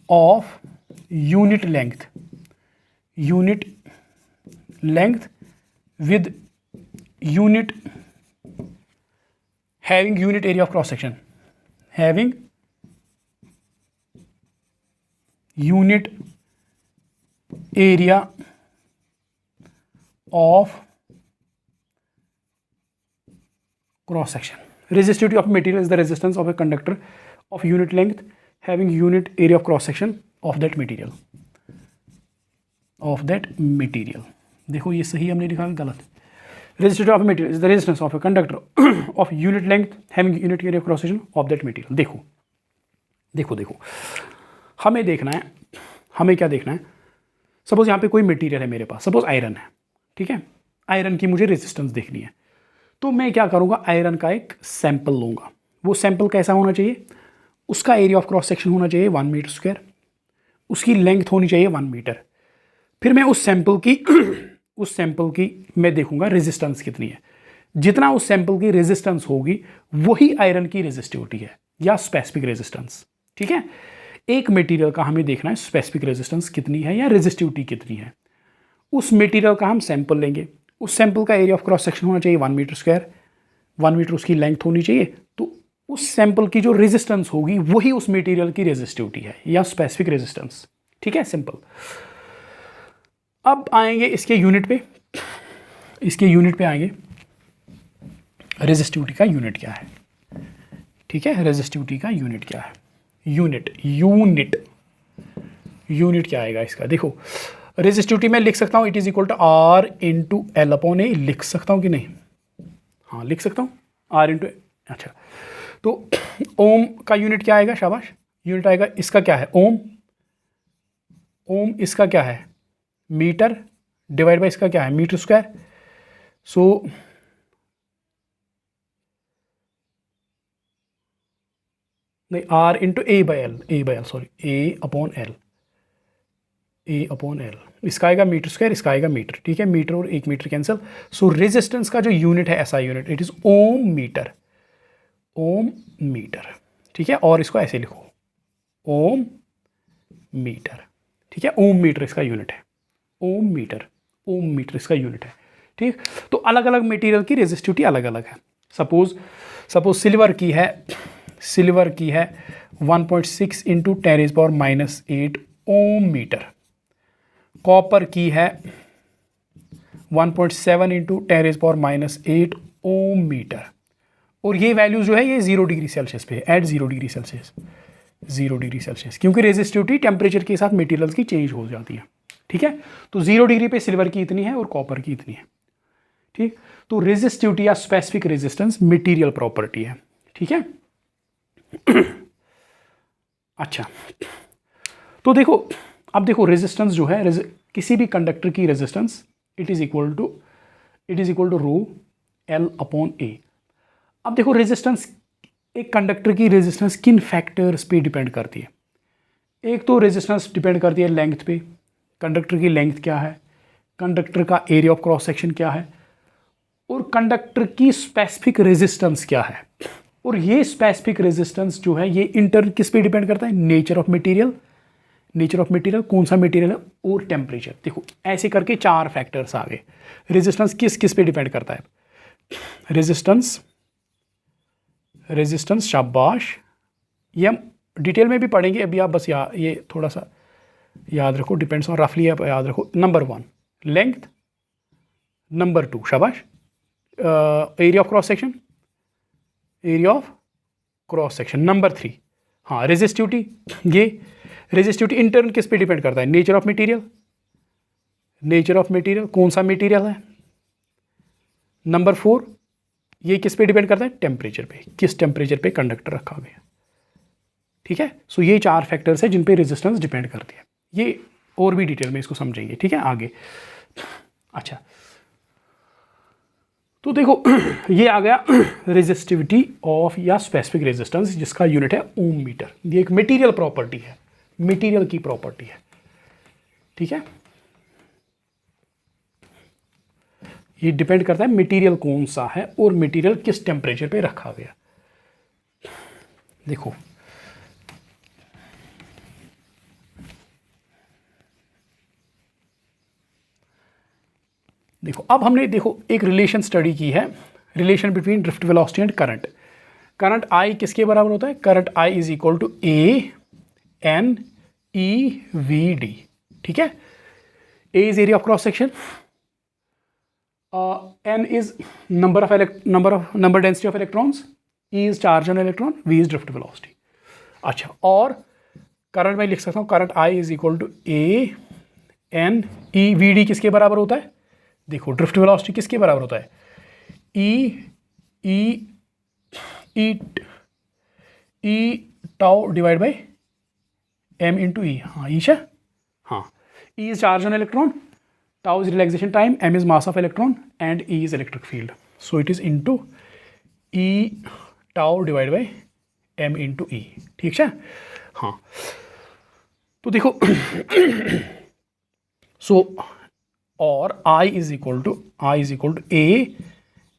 of unit length with unit having unit area of cross section, having unit area of cross section. Resistivity of material is the resistance of a conductor of unit length having unit area of cross section of that material. देखो ये सही हमने लिखा, गलत। Resistivity of a material is the resistance of a conductor of unit length having unit area of cross section of that material. देखो हमें देखना है, हमें क्या देखना है, सपोज यहाँ पे कोई मटेरियल है मेरे पास, सपोज आयरन है, ठीक है, आयरन की मुझे रेजिस्टेंस देखनी है, तो मैं क्या करूँगा, आयरन का एक सैंपल लूँगा। वो सैंपल कैसा होना चाहिए, उसका एरिया ऑफ क्रॉस सेक्शन होना चाहिए 1 मीटर स्क्वायर, उसकी लेंथ होनी चाहिए 1 मीटर। फिर मैं उस सैंपल की मैं देखूंगा रेजिस्टेंस कितनी है। जितना उस सैंपल की रेजिस्टेंस होगी वही आयरन की रेजिस्टिविटी है या स्पेसिफिक रेजिस्टेंस, ठीक है। एक मटेरियल का हमें देखना है स्पेसिफिक रेजिस्टेंस कितनी है या रेजिस्टिविटी कितनी है। उस मटेरियल का हम सैंपल लेंगे, उस सैंपल का एरिया ऑफ क्रॉस सेक्शन होना चाहिए 1 मीटर स्क्वायर, 1 मीटर उसकी लेंथ होनी चाहिए, तो उस सैंपल की जो रेजिस्टेंस होगी वही उस मटेरियल की रेजिस्टिविटी है या स्पेसिफिक रेजिस्टेंस, ठीक है, सिंपल। अब आएंगे इसके यूनिट पे आएंगे, रेजिस्टिविटी का यूनिट क्या है, ठीक है, रेजिस्टिविटी का यूनिट क्या है, यूनिट क्या आएगा इसका। देखो रेजिस्टिविटी में लिख सकता हूँ it is equal to R into L upon A, लिख सकता हूँ कि नहीं, हाँ लिख सकता हूँ, आर इंटू, अच्छा तो ओम का यूनिट क्या आएगा, शाबाश, यूनिट आएगा इसका क्या है, ओम इसका क्या है, मीटर, डिवाइड बाय इसका क्या है, मीटर स्क्वायर। सो नहीं, R into A upon L, इसका आएगा मीटर स्क्वायर, इसका आएगा मीटर, ठीक है, मीटर और 1 मीटर कैंसिल। सो रेजिस्टेंस का जो यूनिट है ऐसा unit, it is ohm metre, ठीक है, और इसको ऐसे लिखो ओम मीटर, ठीक है, ओम मीटर इसका यूनिट है, ओम मीटर इसका यूनिट है, ठीक। तो अलग अलग मटेरियल की रेजिस्टिविटी अलग अलग है। सपोज सिल्वर की है 1.6 इंटू 10⁻⁻8 ओम मीटर, कॉपर की है 1.7 इंटू 10⁻⁸ ओम मीटर, और ये वैल्यू जो है ये 0 डिग्री सेल्सियस पे है, एट 0 डिग्री सेल्सियस, क्योंकि रेजिस्टिविटी टेम्परेचर के साथ मटेरियल्स की चेंज हो जाती है, ठीक है। तो 0 डिग्री पे सिल्वर की इतनी है और कॉपर की इतनी है, ठीक। तो रेजिस्टिविटी या स्पेसिफिक रेजिस्टेंस मटेरियल प्रॉपर्टी है, ठीक है। अच्छा तो देखो, अब देखो रेजिस्टेंस जो है, किसी भी कंडक्टर की resistance it is equal to rho L upon A. अब देखो रेजिस्टेंस, एक कंडक्टर की रेजिस्टेंस किन फैक्टर्स पे डिपेंड करती है। एक तो रेजिस्टेंस डिपेंड करती है लेंथ पे, कंडक्टर की लेंथ क्या है, कंडक्टर का एरिया ऑफ क्रॉस सेक्शन क्या है, और कंडक्टर की स्पेसिफिक रेजिस्टेंस क्या है। और ये स्पेसिफिक रेजिस्टेंस जो है ये इंटर किस पे डिपेंड करता है, नेचर ऑफ मटेरियल, कौन सा मटेरियल है, और टेम्परेचर। देखो ऐसे करके 4 फैक्टर्स आ गए। रेजिस्टेंस किस पे डिपेंड करता है, रेजिस्टेंस शाबाश, ये हम डिटेल में भी पढ़ेंगे, अभी आप बस ये थोड़ा सा याद रखो, डिपेंड्स ऑन रफली आप याद रखो। नंबर 1 लेंथ, नंबर 2 शाबाश area of cross section, number 3 हाँ रेजिस्टिविटी। ये रेजिस्टिविटी इंटर्न किस पे डिपेंड करता है, नेचर ऑफ मटेरियल, कौन सा मटेरियल है। नंबर 4 ये किस पे डिपेंड करता है, टेम्परेचर पे, किस टेम्परेचर पे कंडक्टर रखा गया, ठीक है। सो ये 4 फैक्टर्स है जिन पे रेजिस्टेंस डिपेंड करती है। ये और भी डिटेल में इसको समझेंगे, ठीक है आगे। अच्छा, तो देखो ये आ गया रेजिस्टिविटी ऑफ या स्पेसिफिक रेजिस्टेंस, जिसका यूनिट है ओम मीटर। ये एक मटेरियल प्रॉपर्टी है, मटेरियल की प्रॉपर्टी है, ठीक है। ये डिपेंड करता है मटेरियल कौन सा है और मटेरियल किस टेम्परेचर पे रखा गया। देखो देखो अब हमने देखो एक रिलेशन स्टडी की है, relation between drift velocity and current. Current I किसके बराबर होता है? Current I is equal to A N E V D, ठीक है। A is area of cross section, n is number density of electrons, E is charge on electron, V is drift velocity। अच्छा, और current में लिख सकता हूँ current I is equal to A N E V D किसके बराबर होता है? देखो ड्रिफ्ट वेलोसिटी किसके बराबर होता है? E tau divide by M into E. हाँ ईशा, हाँ E is charge on electron, tau is relaxation time, m is mass of electron and E is electric field. So it is into E tau divided by m into E, ठीक है। हाँ तो देखो so और I is equal to A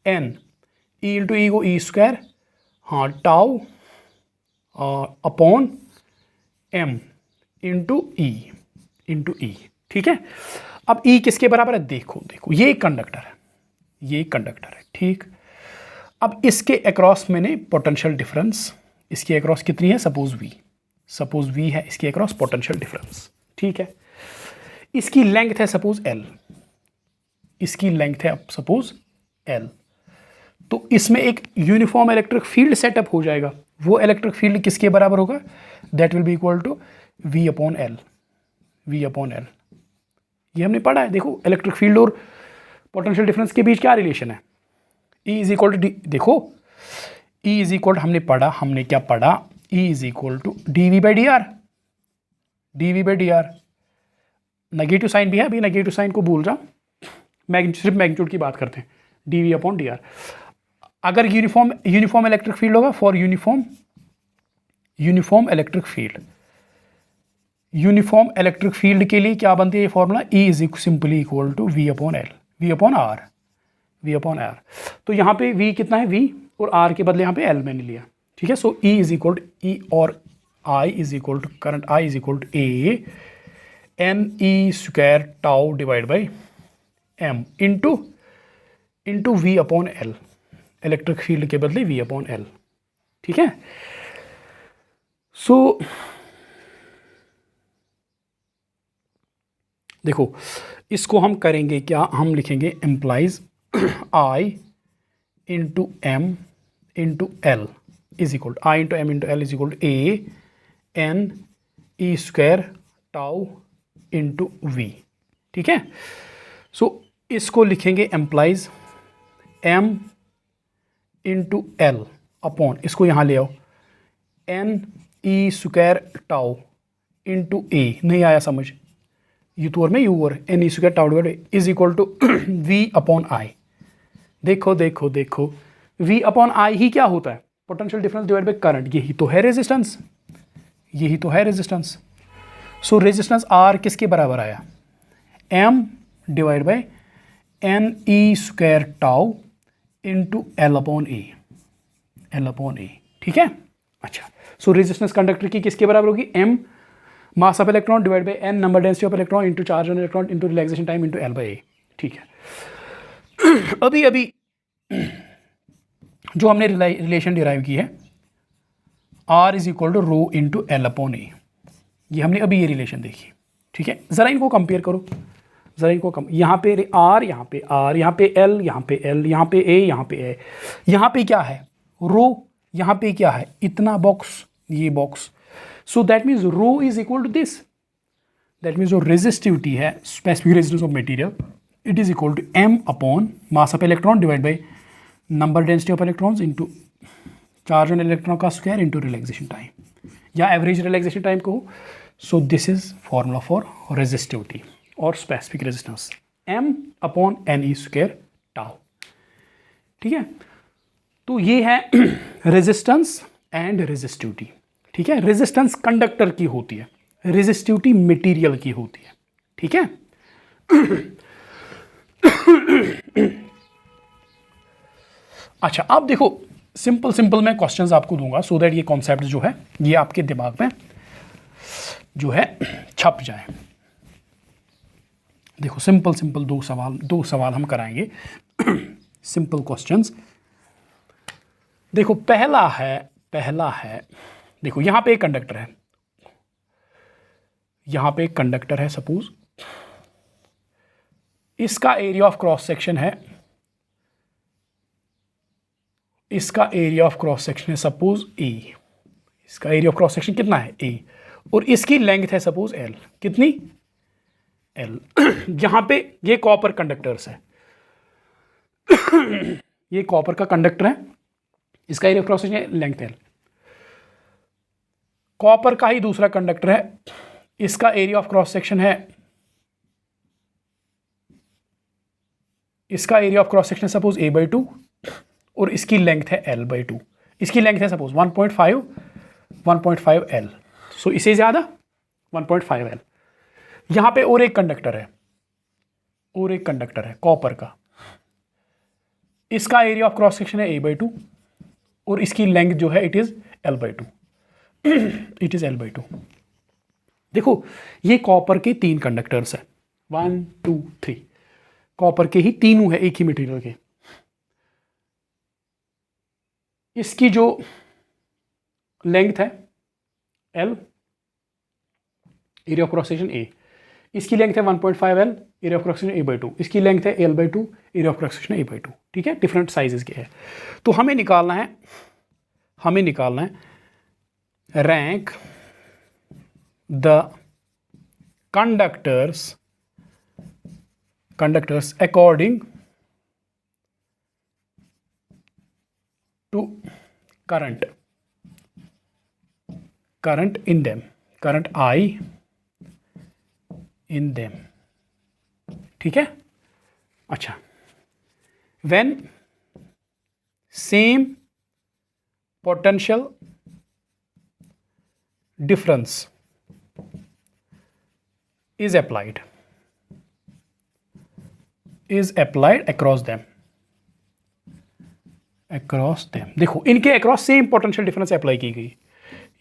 n E into E को E square, हाँ tau upon m into ई, ठीक है। अब E किसके बराबर है? देखो ये कंडक्टर है, ठीक। अब इसके अक्रॉस मैंने पोटेंशियल डिफरेंस, इसके अक्रॉस कितनी है? सपोज V है इसके अक्रॉस पोटेंशियल डिफरेंस, ठीक है। इसकी लेंथ है सपोज L, तो इसमें एक यूनिफॉर्म इलेक्ट्रिक फील्ड सेटअप हो जाएगा। वो इलेक्ट्रिक फील्ड किसके बराबर होगा? That will be equal to V upon L. ये हमने पढ़ा है। देखो इलेक्ट्रिक फील्ड और पोटेंशियल डिफरेंस के बीच क्या रिलेशन है? E इज इक्वल टू देखो E इज इक्वल हमने क्या पढ़ा? E is equal to dV by D R. Negative sign भी है, अभी नेगेटिव साइन को भूल जाओ, सिर्फ मैग्नीट्यूड की बात करते हैं। dV upon D R. अगर यूनिफॉर्म इलेक्ट्रिक फील्ड होगा, फॉर यूनिफॉर्म इलेक्ट्रिक फील्ड के लिए क्या बनती है ये formula? E is simply equal to V upon R. तो यहाँ पे V कितना है? V, और R के बदले यहाँ पे L मैंने लिया, ठीक है। So E is equal to E और I is equal to current I is equal to A N E square tau divide by M into V upon L। Electric field के बदले V अपॉन L, ठीक है। सो देखो इसको हम करेंगे क्या? हम लिखेंगे implies I into M into L is equal to I into M into L is equal to A N E square tau into V, ठीक है। सो इसको लिखेंगे implies M into L upon, इसको यहाँ ले आओ, N E square tau into A. नहीं आया समझ? यू तो और में यू और N E square tau divide is equal to V upon I. देखो V अपॉन आई ही क्या होता है? Potential difference divide by current. यही तो है रेजिस्टेंस। सो रेजिस्टेंस R किसके बराबर आया? M divide by N E square tau into L upon A, ठीक है। अच्छा, सो रेजिस्टेंस कंडक्टर की किसके बराबर होगी? M mass of electron divide by n number density of electron into charge on electron into relaxation time into L by A, ठीक है। अभी जो हमने रिलेशन डिराइव की है, R is equal to rho into L upon A, ये हमने अभी ये रिलेशन देखी, ठीक है। ज़रा इनको कंपेयर करो, यहाँ पे R, यहाँ पे R, यहाँ पे L, यहाँ पे L, यहाँ पे A, यहाँ पे A, यहाँ पे क्या है? रो, यहाँ पे क्या है? इतना बॉक्स, ये box. So that means rho is equal to this. That means जो रेजिस्टिविटी है, specific resistance of material, it is equal to M upon mass of electron divide by number density of electrons into charge on electron का square into relaxation time. या average relaxation time को, so this is formula for resistivity और specific resistance, m/ne² tau. ठीक है, तो ये है resistance and resistivity. ठीक है, रेजिस्टेंस कंडक्टर की होती है, रेजिस्टिविटी मटेरियल की होती है। ठीक है, अच्छा अब देखो, सिंपल मैं क्वेश्चंस आपको दूंगा सो दैट ये कॉन्सेप्ट जो है ये आपके दिमाग में जो है छप जाए। देखो सिंपल दो सवाल हम कराएंगे सिंपल क्वेश्चंस। देखो पहला है देखो यहां पे एक कंडक्टर है, यहां पे एक कंडक्टर है, सपोज इसका एरिया ऑफ क्रॉस सेक्शन है, इसका एरिया ऑफ क्रॉस सेक्शन है सपोज ए, इसका एरिया ऑफ क्रॉस सेक्शन कितना है ए, और इसकी लेंथ है सपोज एल, कितनी एल। यहां पे ये कॉपर कंडक्टर्स है ये कॉपर का कंडक्टर है, इसका एरिया ऑफ क्रॉस सेक्शन है लेंथ एल। कॉपर का ही दूसरा कंडक्टर है, इसका एरिया ऑफ क्रॉस सेक्शन है, इसका area of cross section suppose a/2 और इसकी लेंथ है l/2। इसकी लेंथ है सपोज 1.5 l, सो इसे ज्यादा 1.5 l। यहां पे और एक कंडक्टर है कॉपर का, इसका एरिया ऑफ क्रॉस सेक्शन है a/2 और इसकी लेंथ जो है it is l/2 it is l/2। देखो ये कॉपर के 3 कंडक्टर्स है, 1 2 3, कॉपर के ही तीनों है एक ही मटेरियल के। इसकी जो लेंथ है l, area of cross section a, इसकी लेंथ है 1.5 l, area of cross section a/2, इसकी लेंथ है l/2, area of cross section a/2। ठीक है, डिफरेंट साइजेस के है। तो हमें निकालना है rank the conductors according to current in them, current I in them। ठीक है, अच्छा when same potential difference is applied across them। देखो इनके across same potential difference apply की गई,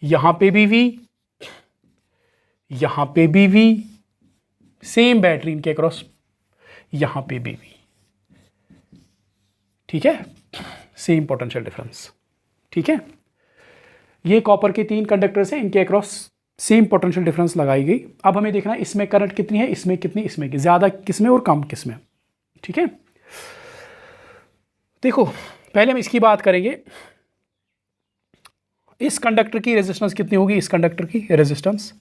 यहां पे भी V, यहां पे भी V, सेम बैटरी इनके अक्रॉस, यहां पे भी V। ठीक है, सेम पोटेंशियल डिफरेंस। ठीक है, ये कॉपर के 3 कंडक्टर्स हैं, इनके अक्रॉस सेम पोटेंशियल डिफरेंस लगाई गई। अब हमें देखना है इसमें करंट कितनी है, इसमें कितनी, इसमें की ज्यादा किसमें और कम किसमें। ठीक है, देखो पहले हम इसकी बात करेंगे, इस कंडक्टर की रेजिस्टेंस कितनी होगी, इस कंडक्टर की रेजिस्टेंस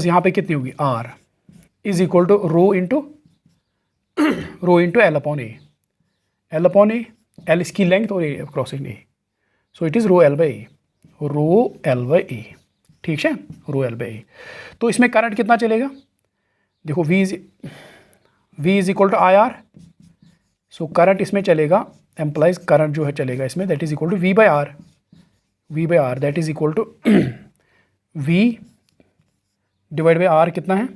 यहां पे कितनी होगी R is equal to rho into L/A, L इसकी लेंथ और cross section A, so it is ρL/A। ठीक है, ρL/A। तो इसमें करंट कितना चलेगा, देखो V is equal to IR, so current इसमें चलेगा, एम्प्लाइज करंट जो है चलेगा इसमें, that is equal to V/R that is equal to V divide by R कितना है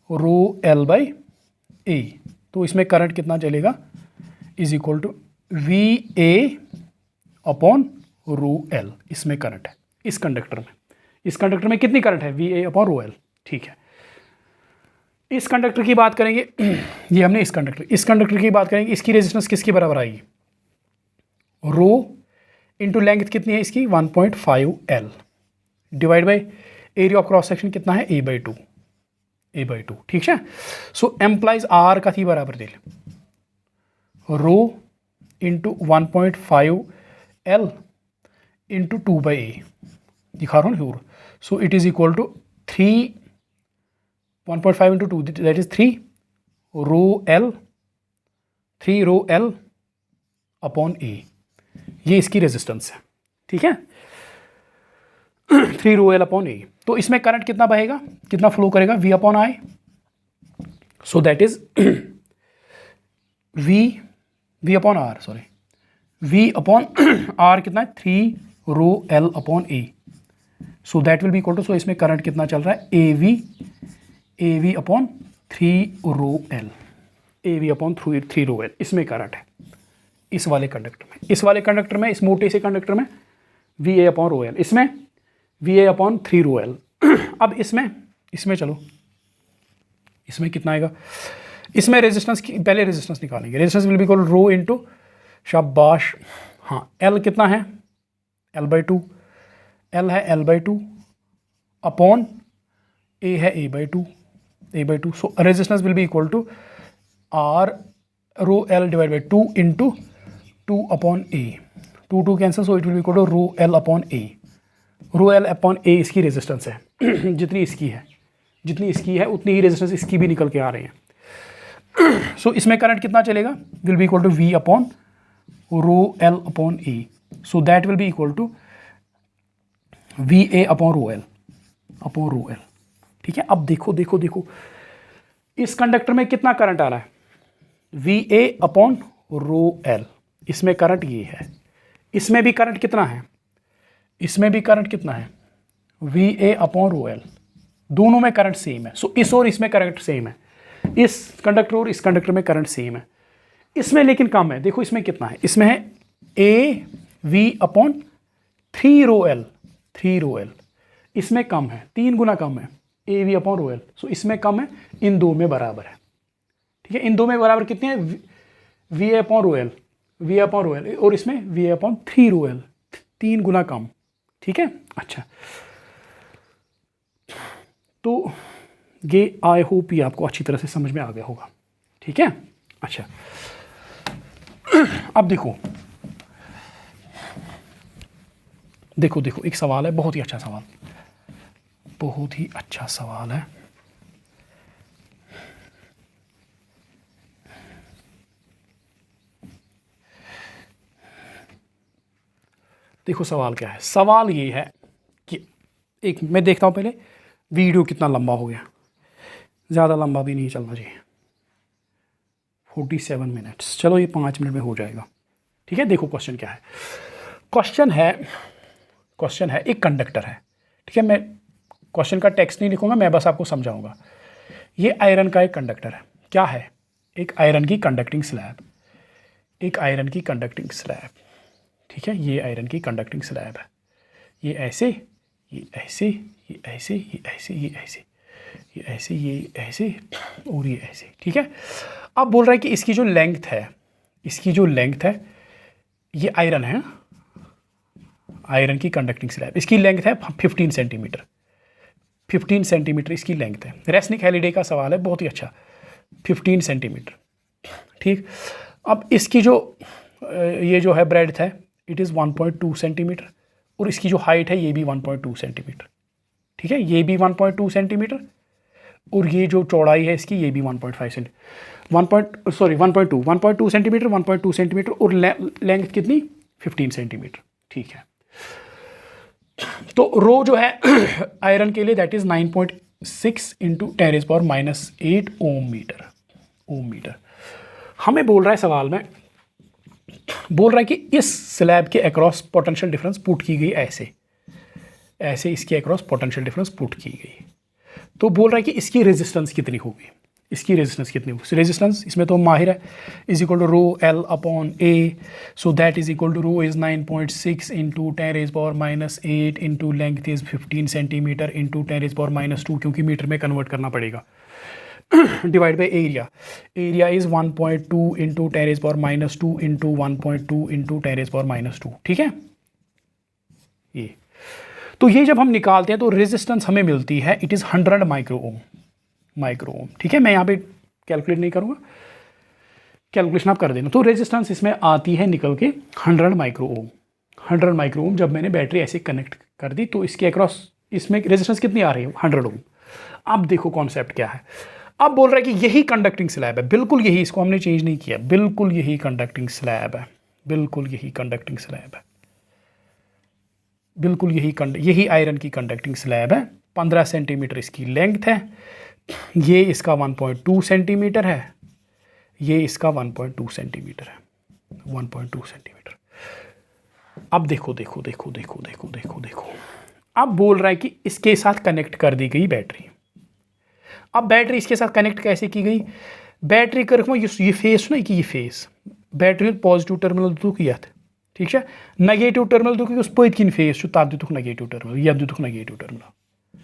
ρL/A। तो इसमें करंट कितना चलेगा इज इक्वल टू VA/ρL। इसमें करंट है, इस कंडक्टर में कितनी करंट है VA/ρL। ठीक है, इस कंडक्टर की बात करेंगे ये हमने इस कंडक्टर की बात करेंगे, इसकी रेजिस्टेंस किसके बराबर आएगी, रो इंटू लेंथ कितनी है इसकी 1.5 L divide by area of cross section कितना है A/2। ठीक है, सो एम्प्लाइज R का थी बराबर दे rho into 1.5 L into 2/A, दिखा रहा हूँ, so it is equal to 1.5 into 2 that is 3 ρL/A, ये इसकी रेजिस्टेंस है। ठीक है, 3 रो एल अपॉन ए। तो इसमें करंट कितना बहेगा, कितना फ्लो करेगा, V upon I. So that is V upon R, sorry V upon R कितना है, 3 rho L upon A. So that will be equal to, so इसमें करंट कितना चल रहा है, A V upon 3 rho L, A V upon 3 rho L. इसमें current है इस वाले कंडक्टर में, इस वाले कंडक्टर में, इस मोटे से कंडक्टर में V A upon rho L, इसमें V A upon 3 rho L. अब इसमें चलो, इसमें कितना आएगा, इसमें रेजिस्टेंस की पहले रेजिस्टेंस निकालेंगे। Resistance will be equal rho into, शाबाश, हाँ एल कितना है, L/2, एल है L/2 अपॉन ए है A/2। So resistance will be equal to R rho L divide by 2 into 2 upon A, 2 cancel, so it will be equal to rho L upon A. Rho L upon A इसकी resistance है जितनी इसकी है उतनी ही resistance इसकी भी निकल के आ रहे हैं। सो इसमें करंट कितना चलेगा, will be equal to V upon rho L upon A. So that will be equal to VA upon rho L. ठीक है, अब देखो इस कंडक्टर में कितना करंट आ रहा है, VA अपॉन रो एल। इसमें करंट ये है, इसमें भी करंट कितना है, VA अपॉन रो एल। दोनों में करंट सेम है। सो इस और इसमें करंट सेम है, इस कंडक्टर और इस कंडक्टर में करंट सेम है। इसमें लेकिन कम है, देखो इसमें कितना है, इसमें है AV अपॉन 3 रो एल। इसमें कम है, 3 गुना कम है, AV अपॉन रो एल। सो इसमें कम है, इन दो में बराबर है। ठीक है, इन दो में बराबर कितने हैं, VA अपॉन रो एल, और इसमें VA अपॉन 3 रो एल, 3 गुना कम। ठीक है, अच्छा, तो ये आई होप ये आपको अच्छी तरह से समझ में आ गया होगा। ठीक है, अच्छा, अब देखो एक सवाल है, बहुत ही अच्छा सवाल है। देखो सवाल क्या है, सवाल ये है कि एक मैं देखता हूँ पहले वीडियो कितना लंबा हो गया, ज़्यादा लंबा भी नहीं चलना चाहिए, 47 मिनट्स, चलो ये 5 मिनट में हो जाएगा। ठीक है, देखो क्वेश्चन क्या है, क्वेश्चन है एक कंडक्टर है। ठीक है, मैं क्वेश्चन का टेक्स्ट नहीं लिखूंगा, मैं बस आपको समझाऊंगा। ये आयरन का एक कंडक्टर है, क्या है, एक आयरन की कंडक्टिंग स्लैब, ठीक है, ये आयरन की कंडक्टिंग स्लैब है, ये ऐसे, ये ऐसे, ये ऐसे, ये ऐसे, ये ऐसे, ये ऐसे, ये ऐसे और ये ऐसे। ठीक है, अब बोल रहा है कि इसकी जो लेंथ है, ये आयरन है, आयरन की कंडक्टिंग स्लैब, इसकी लेंथ है 15 सेंटीमीटर, 15 सेंटीमीटर इसकी लेंथ है। रेसनिक हैलिडे का सवाल है, बहुत ही अच्छा, 15 सेंटीमीटर। ठीक, अब इसकी जो ये जो है ब्रेड्थ है, इट इज़ 1.2 सेंटीमीटर, और इसकी जो हाइट है ये भी 1.2 सेंटीमीटर। ठीक है, ये भी 1.2 सेंटीमीटर, और ये जो चौड़ाई है इसकी ये भी 1.2 सेंटीमीटर, 1.2 सेंटीमीटर, और लेंथ कितनी, 15 सेंटीमीटर। ठीक है, तो रो जो है आयरन के लिए that is 9.6 into 10⁻⁻8 ohm metre. हमें बोल रहा है सवाल में, बोल रहा है कि इस स्लैब के अक्रॉस पोटेंशियल डिफरेंस पुट की गई, ऐसे इसके अक्रॉस पोटेंशियल डिफरेंस पुट की गई। तो बोल रहा है कि इसकी रेजिस्टेंस कितनी होगी, रेजिस्टेंस इसमें तो माहिर है, is equal to rho L upon A. So that is equal to rho is 9.6 into 10⁻⁸ into length is 15 centimetre into 10⁻², क्योंकि मीटर में कन्वर्ट करना पड़ेगा, divide by area is 1.2 into 10⁻² into 1.2 into 10⁻²। ठीक है, ये तो ये जब हम निकालते हैं तो रेजिस्टेंस हमें मिलती है, इट इज़ 100 माइक्रो ओम। ठीक है, मैं यहाँ पे कैलकुलेट नहीं करूँगा, कैलकुलेशन आप कर देना। तो रेजिस्टेंस इसमें आती है निकल के 100 माइक्रो ओम। जब मैंने बैटरी ऐसे कनेक्ट कर दी तो इसके अक्रॉस इसमें रेजिस्टेंस कितनी आ रही है, 100 ओम। अब देखो कॉन्सेप्ट क्या है, अब बोल रहा है कि यही कंडक्टिंग स्लैब है, बिल्कुल यही, इसको हमने चेंज नहीं किया, बिल्कुल यही कंडक्टिंग स्लैब है। बिल्कुल यही आयरन की कंडक्टिंग स्लैब है। 15 सेंटीमीटर इसकी लेंथ है, ये इसका 1.2 सेंटीमीटर है, ये इसका 1.2 सेंटीमीटर है, 1.2 सेंटीमीटर। अब देखो देखो देखो देखो देखो देखो देखो, अब बोल रहा है कि इसके साथ कनेक्ट कर दी गई बैटरी। अब बैटरी इसके साथ कनेक्ट कैसे की गई? बैटरी कर ये फेस ना कि ये फेस बैटरी पॉजिटिव टर्मिनल दुख यथ, ठीक है, नेगेटिव टर्मिनल दुख उस पत किन फेस तथ दुख नेगेटिव टर्मिनल, यह दुख नेगेटिव टर्मिनल,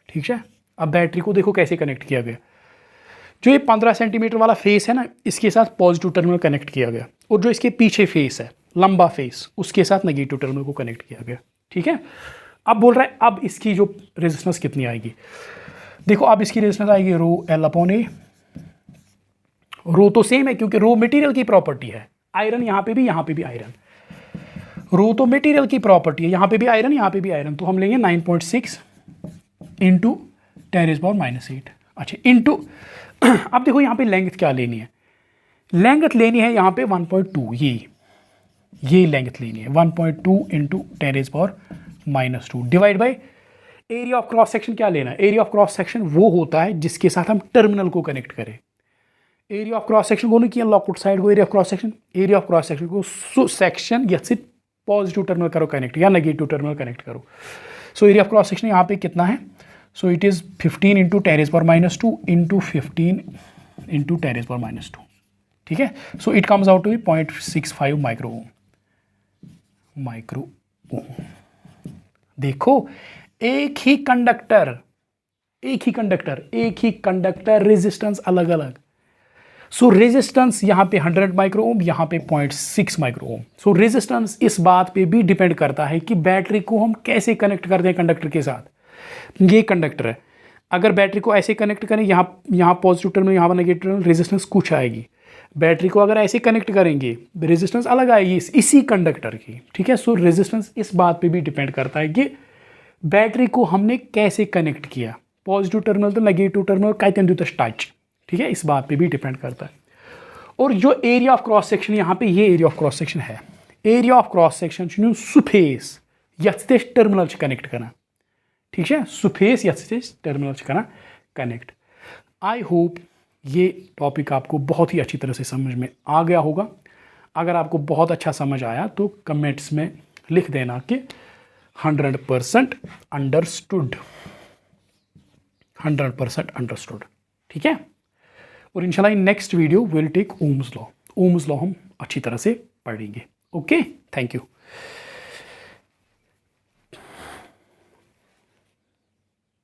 ठीक है। अब बैटरी को देखो कैसे कनेक्ट किया गया। जो ये 15 सेंटीमीटर वाला फेस है ना, इसके साथ पॉजिटिव टर्मिनल कनेक्ट किया गया, और जो इसके पीछे फेस है, लंबा फेस, उसके साथ नेगेटिव टर्मिनल को कनेक्ट किया गया, ठीक है। अब बोल रहा है अब इसकी जो रेजिस्टेंस कितनी आएगी, देखो अब इसकी रेजिस्टेंस आएगी रो एल अपॉन ए। रो तो सेम है क्योंकि रो मटेरियल की प्रॉपर्टी है, आयरन यहाँ पे भी आयरन, रो तो मटेरियल की प्रॉपर्टी है, यहाँ पे भी आयरन यहाँ पे भी आयरन, तो हम लेंगे 9.6 इंटू 10⁻⁻8। अच्छा इंटू अब देखो यहाँ पे लेंथ क्या लेनी है, लेंथ लेनी है यहाँ पे 1.2, ये लेंथ लेनी है 1.2 into 10⁻⁻2 divide by area of cross section. क्या लेना है? एरिया ऑफ क्रॉस सेक्शन वो होता है जिसके साथ हम टर्मिनल को कनेक्ट करें। एरिया ऑफ क्रॉस सेक्शन को नहीं किया लॉकआउट साइड को, एरिया ऑफ क्रॉस सेक्शन को सेक्शन या सिर्फ पॉजिटिव टर्मिनल करो कनेक्ट या नेगेटिव टर्मिनल कनेक्ट करो। So area of cross section यहाँ पे कितना है? So it is 15 into 10⁻⁻2 into 15 into 10⁻⁻2, ठीक है। So it comes out to be 0.65 micro ohm. देखो एक ही कंडक्टर रेजिस्टेंस अलग अलग। सो रेजिस्टेंस यहाँ पे 100 माइक्रो ओम, यहाँ पे 0.6 माइक्रो ओम। सो रेजिस्टेंस इस बात पे भी डिपेंड करता है कि बैटरी को हम कैसे कनेक्ट करते हैं कंडक्टर के साथ। ये कंडक्टर है, अगर बैटरी को ऐसे कनेक्ट करें, यहाँ पॉजिटिव टर्मिनल, यहाँ पर नेगेटिव टर्मिनल, रेजिस्टेंस कुछ आएगी। बैटरी को अगर ऐसे कनेक्ट करेंगे, रेजिस्टेंस अलग आएगी इसी कंडक्टर की, ठीक है। सो रेजिस्टेंस इस बात पे भी डिपेंड करता है कि बैटरी को हमने कैसे कनेक्ट किया, पॉजिटिव टर्मिनल तो नेगेटिव टर्मिनल कतन दित टच, ठीक है, इस बात पे भी डिपेंड करता है। और जो एरिया ऑफ क्रॉस सेक्शन यहाँ पे ये एरिया ऑफ क्रॉस सेक्शन है, एरिया ऑफ क्रॉस सेक्शन सु फेस यथ टर्मिनल कनेक्ट करना, ठीक है, सु फेस यथ टर्मिनल करना कनेक्ट। आई होप ये टॉपिक आपको बहुत ही अच्छी तरह से समझ में आ गया होगा। अगर आपको बहुत अच्छा समझ आया तो कमेंट्स में लिख देना कि 100% अंडरस्टूड, 100% अंडरस्टूड, ठीक है। और इंशाल्लाह next video will take Ohm's law हम अच्छी तरह से पढ़ेंगे। Okay, thank you.